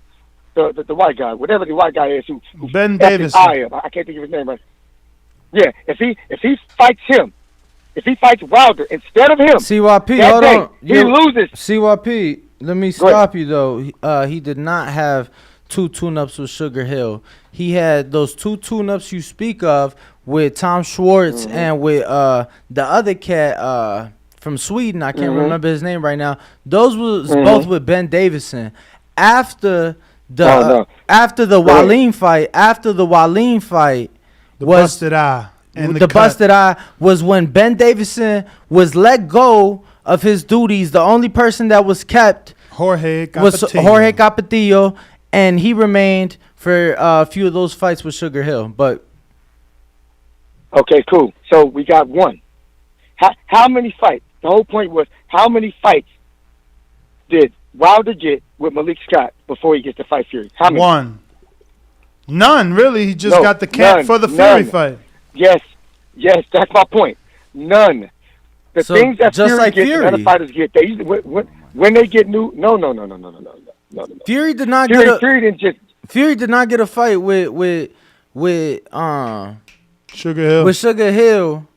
the white guy, whatever the white guy is, who Ben Davison. I can't think of his name right. Yeah, if he fights him, if he fights Wilder instead of him, CYP, hold on. He loses. CYP, let me stop you though. He did not have 2 tune-ups with Sugar Hill. He had those 2 tune-ups you speak of with Tom Schwartz and with the other cat from Sweden. I can't remember his name right now. Those was both with Ben Davison. After the Wallin fight, the busted eye. And the busted eye was when Ben Davison was let go of his duties. The only person that was kept Jorge Capetillo, and he remained for a few of those fights with Sugar Hill. But okay, cool. So we got 1. How many fights? The whole point was, how many fights did Wilder get with Malik Scott before he gets to fight Fury? How many? 1. None, really. He just got the camp for the Fury fight. Yes, that's my point. None. The things that just Fury like gets Fury. and other fighters get, they usually, when they get new. No. Fury did not Fury did not get a fight with Sugar Hill. With Sugar Hill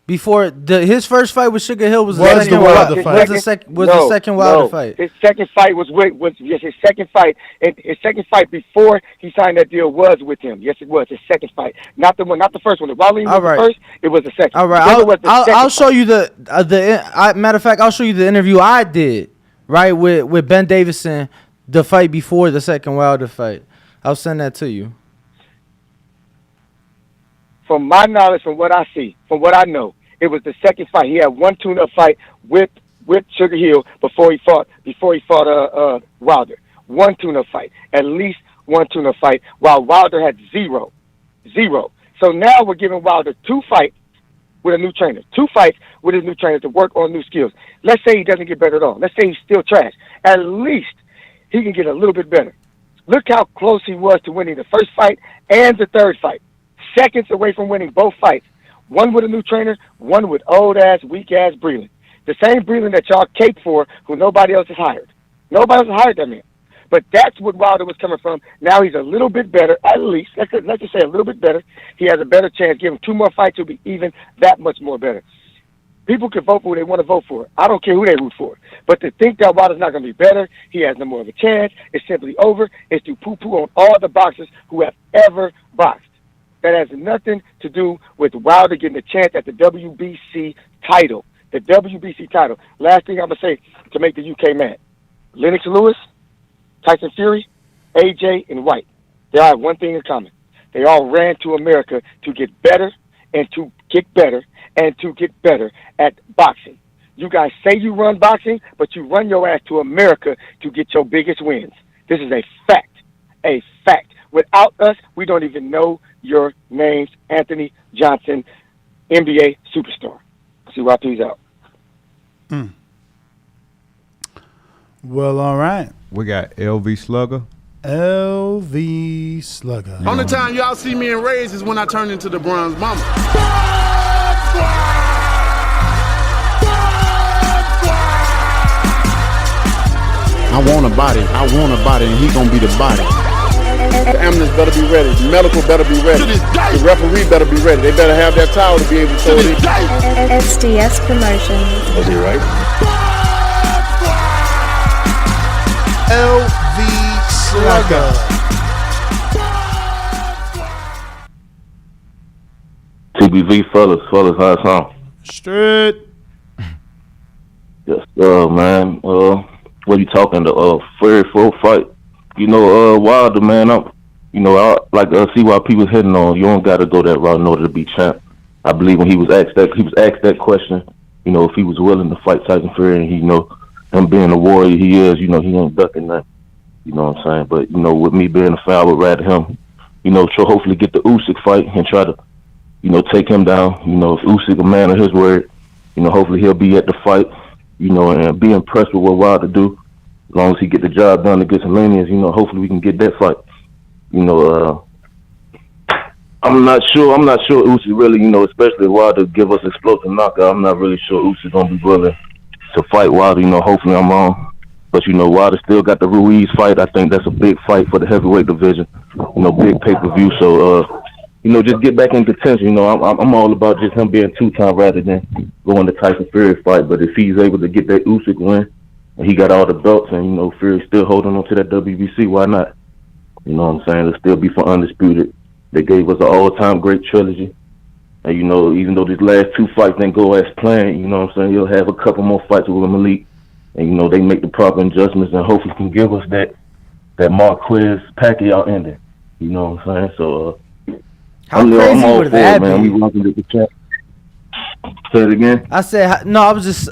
before his first fight with Sugar Hill was the Wilder fight. The second Wilder fight. His second fight was his second fight, and his second fight before he signed that deal was with him. Yes, it was his second fight, not the first one. The Wallin was the first. It was the second. All right, I'll show you the matter of fact. I'll show you the interview I did right with Ben Davison, the fight before the second Wilder fight. I'll send that to you. From my knowledge, from what I see, from what I know, it was the second fight. He had 1 tune-up fight with Sugar Hill before he fought Wilder. 1 tune-up fight, at least 1 tune-up fight, while Wilder had 0. So now we're giving Wilder 2 fights with a new trainer, 2 fights with his new trainer to work on new skills. Let's say he doesn't get better at all. Let's say he's still trash. At least he can get a little bit better. Look how close he was to winning the first fight and the third fight. Seconds away from winning both fights. One with a new trainer, one with old-ass, weak-ass Breland. The same Breland that y'all cape for, who nobody else has hired. Nobody else has hired that man. But that's what Wilder was coming from. Now he's a little bit better, at least. Let's just say a little bit better. He has a better chance. Give him 2 more fights, he'll be even that much more better. People can vote for who they want to vote for. I don't care who they root for. But to think that Wilder's not going to be better, he has no more of a chance, it's simply over, is to poo-poo on all the boxers who have ever boxed. That has nothing to do with Wilder getting a chance at the WBC title. The WBC title. Last thing I'm going to say to make the UK mad. Lennox Lewis, Tyson Fury, AJ, and Whyte. They all have one thing in common. They all ran to America to get better and to get better and to get better at boxing. You guys say you run boxing, but you run your ass to America to get your biggest wins. This is a fact. A fact. Without us, we don't even know your names. Anthony Johnson, NBA superstar. See why he's out. Well, all right. We got LV Slugger. LV Slugger. Only time y'all see me in Rays is when I turn into the Bronze Mama. I want a body, and he gonna be the body. The ambulance better be ready. The medical better be ready. The referee better be ready. They better have that towel to be able to throw it. SDS Promotions. Was he right? LV Slugger. TBV fellas, how it sound? Straight. Yes, man. What you talking? The Fury 4 fight. You know, Wilder, man. I see why people hitting on. You don't got to go that route in order to be champ. I believe when he was asked that question, you know, if he was willing to fight Tyson Fury, and him being the warrior he is, you know, he ain't ducking that. You know what I'm saying? But, you know, with me being a fan, I would rather him, you know, to hopefully get the Usyk fight and try to, you know, take him down. You know, if Usyk a man of his word, you know, hopefully he'll be at the fight, you know, and be impressed with what Wilder do. As long as he get the job done against Haney, you know, hopefully we can get that fight. You know, I'm not sure Usyk really, you know, especially if Wilder give us explosive knockout. I'm not really sure Usyk gonna be willing to fight Wilder. You know, hopefully I'm wrong. But, you know, Wilder still got the Ruiz fight. I think that's a big fight for the heavyweight division. You know, big pay-per-view. So, you know, just get back in contention. You know, I'm all about just him being 2-time rather than going to Tyson Fury fight. But if he's able to get that Usyk win, and he got all the belts, and, you know, Fury's still holding on to that WBC, why not? You know what I'm saying? It'll still be for Undisputed. They gave us an all-time great trilogy. And, you know, even though these last 2 fights didn't go as planned, you know what I'm saying, he'll have a couple more fights with Malik. And, you know, they make the proper adjustments and hopefully can give us that Marquez Pacquiao ending. You know what I'm saying? So, I'm all for it, man. We want to get the champ. Say it again. I said no. I was just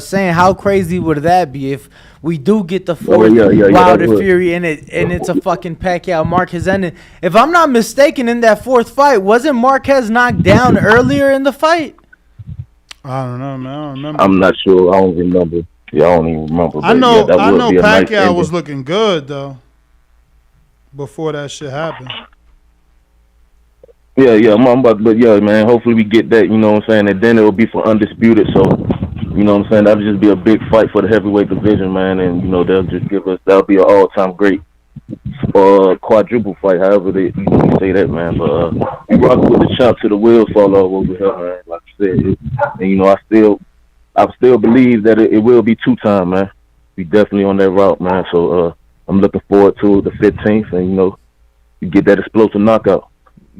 saying, how crazy would that be if we do get the fourth Wilder Fury and it's a fucking Pacquiao Marquez ending? If I'm not mistaken, in that 4th fight, wasn't Marquez knocked down earlier in the fight? I don't know, man. I don't remember. I'm not sure. I don't remember. Yeah, I don't even remember. I know Pacquiao was looking good though before that shit happened. Yeah, but yeah, man, hopefully we get that, you know what I'm saying, and then it'll be for Undisputed, so, you know what I'm saying, that'll just be a big fight for the heavyweight division, man, and, you know, that'll be an all-time great quadruple fight, however you say that, man, but we rock with the champ to the wheels fall off over here, man, like I said, and, you know, I still believe that it will be 2-time, man. We definitely on that route, man, so I'm looking forward to the 15th, and, you know, you get that explosive knockout.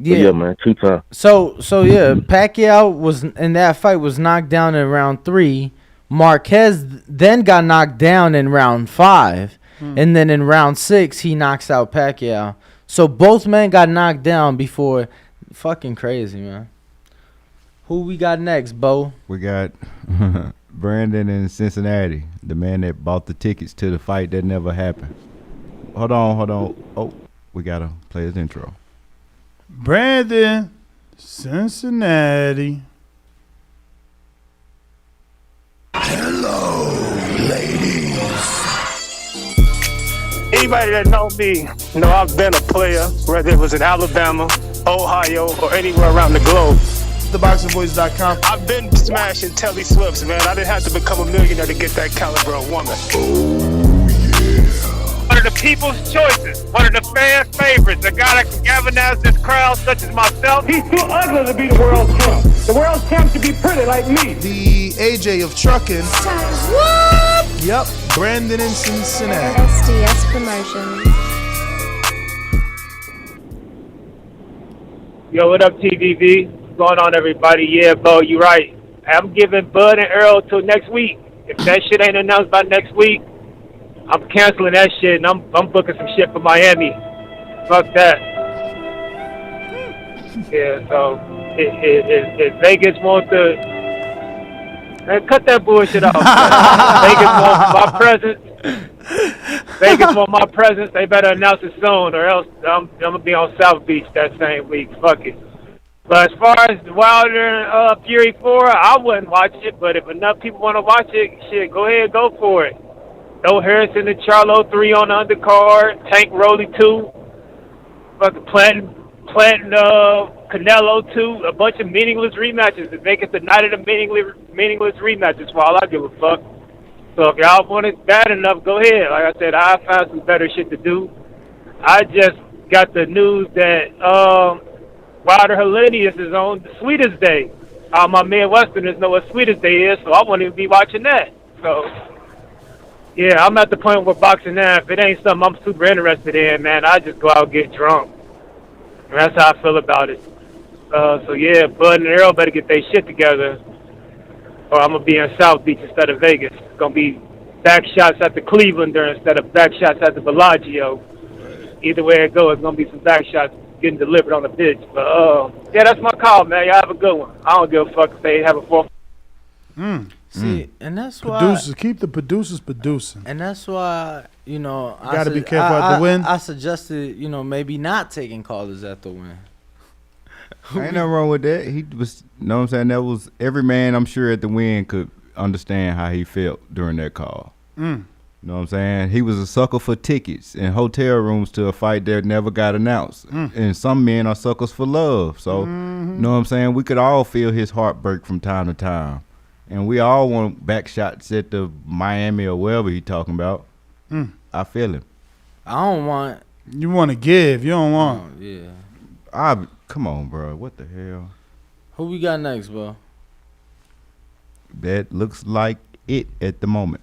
Yeah, man, 2-time. So yeah, Pacquiao was in that fight was knocked down in round 3. Marquez then got knocked down in round 5, and then in round 6 he knocks out Pacquiao. So both men got knocked down before. Fucking crazy, man. Who we got next, Bo? We got Brandon in Cincinnati, the man that bought the tickets to the fight that never happened. Hold on. Oh, we gotta play his intro. Brandon, Cincinnati. Hello, ladies. Anybody that know me know I've been a player, whether it was in Alabama, Ohio, or anywhere around the globe. TheBoxingVoice.com. I've been smashing Telly Swifts, man. I didn't have to become a millionaire to get that caliber of woman. One of the people's choices, one of the fans' favorites, a guy that can galvanize this crowd, such as myself. He's too ugly to be the world champ. The world champ should be pretty like me. The AJ of trucking. What? Yep, Brandon in Cincinnati. SDS Promotions. Yo, what up, TVV? What's going on, everybody? Yeah, Bo, you right. I'm giving Bud and Earl till next week. If that shit ain't announced by next week, I'm canceling that shit, and I'm booking some shit for Miami. Fuck that. Yeah, so if Vegas wants to... Man, cut that bullshit off. Vegas wants my presence. Vegas want my presence. They better announce it soon, or else I'm going to be on South Beach that same week. Fuck it. But as far as Wilder and Fury 4, I wouldn't watch it. But if enough people want to watch it, shit, go ahead, go for it. No Harrison and Charlo 3 on the undercard. Tank Rolly 2. Fucking Planting Canelo 2. A bunch of meaningless rematches. If make it the night of the meaningless rematches, for all I give a fuck. So if y'all want it bad enough, go ahead. Like I said, I found some better shit to do. I just got the news that Wilder Hellenius is on the Sweetest Day. All my Midwesterners know what Sweetest Day is, so I won't even be watching that. So, yeah, I'm at the point where boxing now, if it ain't something I'm super interested in, man, I just go out and get drunk. And that's how I feel about it. So, yeah, Bud and Earl better get their shit together, or I'm going to be in South Beach instead of Vegas. It's going to be back shots at the Clevelander instead of back shots at the Bellagio. Either way it goes, it's going to be some back shots getting delivered on the pitch. But, yeah, that's my call, man. Y'all have a good one. I don't give a fuck if they have a fourth. See, and that's why Producers, keep the producers producing. And that's why, you know, You gotta be careful at the win. I suggested, you know, maybe not taking callers at the win. Ain't nothing wrong with that. He was, you know what I'm saying? That was every man, I'm sure, at the win could understand how he felt during that call. You know what I'm saying? He was a sucker for tickets and hotel rooms to a fight that never got announced. And some men are suckers for love. So, you know what I'm saying? We could all feel his heartbreak from time to time. And we all want back shots at the Miami or wherever he talking about. I feel him. I don't want. You want to give. You don't want. Yeah. Come on, bro. What the hell? Who we got next, bro? That looks like it at the moment.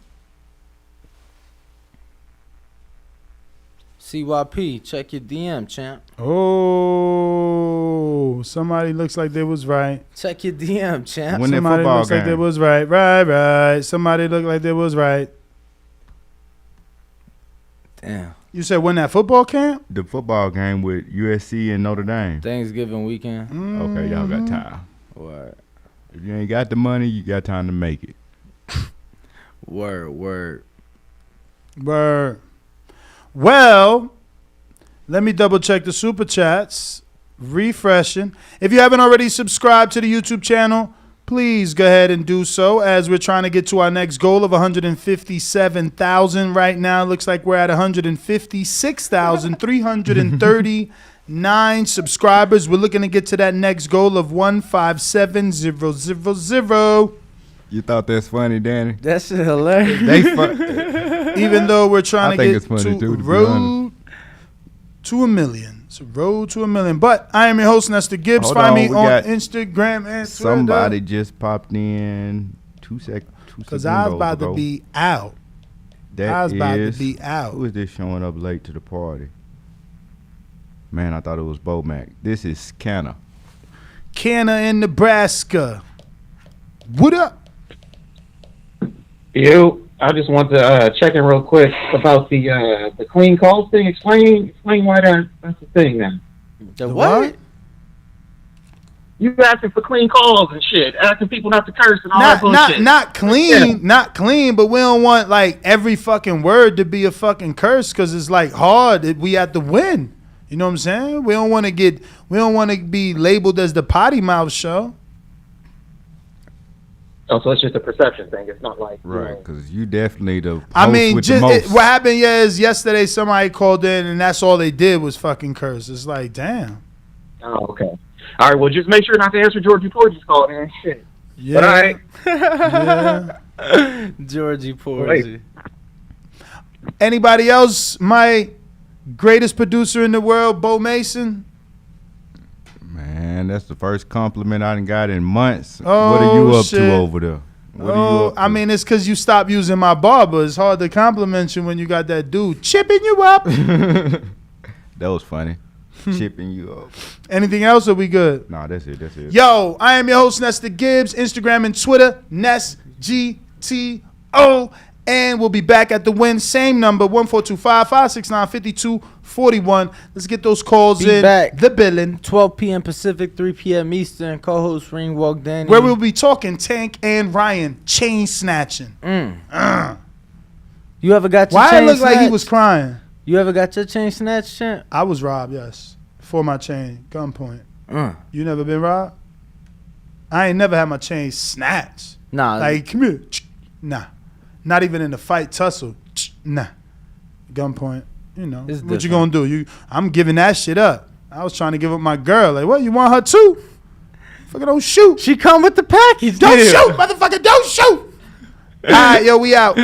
CYP, check your DM, champ. Oh, somebody looks like they was right. Check your DM, champ. Win that Somebody football looks like they game. was right. Right. Somebody looked like they was right. Damn. You said win that football camp? The football game with USC and Notre Dame. Thanksgiving weekend. Okay, y'all got time. Word. If you ain't got the money, you got time to make it. Word. Well, let me double check the super chats. Refreshing. If you haven't already subscribed to the YouTube channel, please go ahead and do so, as we're trying to get to our next goal of 157,000. Right now, looks like we're at 156,339 subscribers. We're looking to get to that next goal of 157,000. You thought that's funny, Danny? That shit hilarious. Even though we're trying to think get it's funny to too, to be road to a million. It's a road to a million. But I am your host, Nestor Gibbs. Hold Find on, me we on got Instagram and Twitter. Somebody just popped in 2 seconds. Because I was about to be out. I was about to be out. Who is this showing up late to the party? Man, I thought it was Bo Mac. This is Canna. Canna in Nebraska. What up? Yo, I just want to check in real quick about the clean calls thing. Explain why that's the thing now. The what? You asking for clean calls and shit, asking people not to curse and all that bullshit. Not clean, but we don't want like every fucking word to be a fucking curse, because it's like hard. We have to win. You know what I'm saying? We don't want to be labeled as the potty mouth show. Oh, so it's just a perception thing. It's not like Right, because you definitely the I host mean, with the most. what happened is yesterday somebody called in and that's all they did was fucking curse. It's like, damn. Oh, okay. All right, well, just make sure not to answer Georgie Porgy's call, man. Shit. Yeah. But all right. Yeah. Georgie Porgy. Anybody else? My greatest producer in the world, Bo Mason. Man, that's the first compliment I done got in months. Oh, what are you up shit. to over there? What are you up to? I mean, it's because you stopped using my barber. It's hard to compliment you when you got that dude chipping you up. That was funny. Chipping you up. Anything else, or we good? Nah, that's it. That's it. Yo, I am your host, Nesta Gibbs. Instagram and Twitter, NestGTO. And we'll be back at the win. Same number, 1425-569-5241. Let's get those calls Be in. back. The billing. 12 p.m. Pacific, 3 p.m. Eastern. Co-host Ringwalk Danny. Where we'll be talking Tank and Ryan chain snatching. You ever got your Why chain it look like he snatched? was crying? You ever got your chain snatched, champ? I was robbed, yes. For my chain. Gunpoint. You never been robbed? I ain't never had my chain snatched. Nah. Like, come here. Nah. Not even in the fight tussle. Nah. Gunpoint. You know. It's What you different. gonna do? I'm giving that shit up. I was trying to give up my girl. Like, what? You want her too? Fucking don't shoot. She come with the package. Don't deal. shoot, motherfucker. Don't shoot. All right, yo, we out.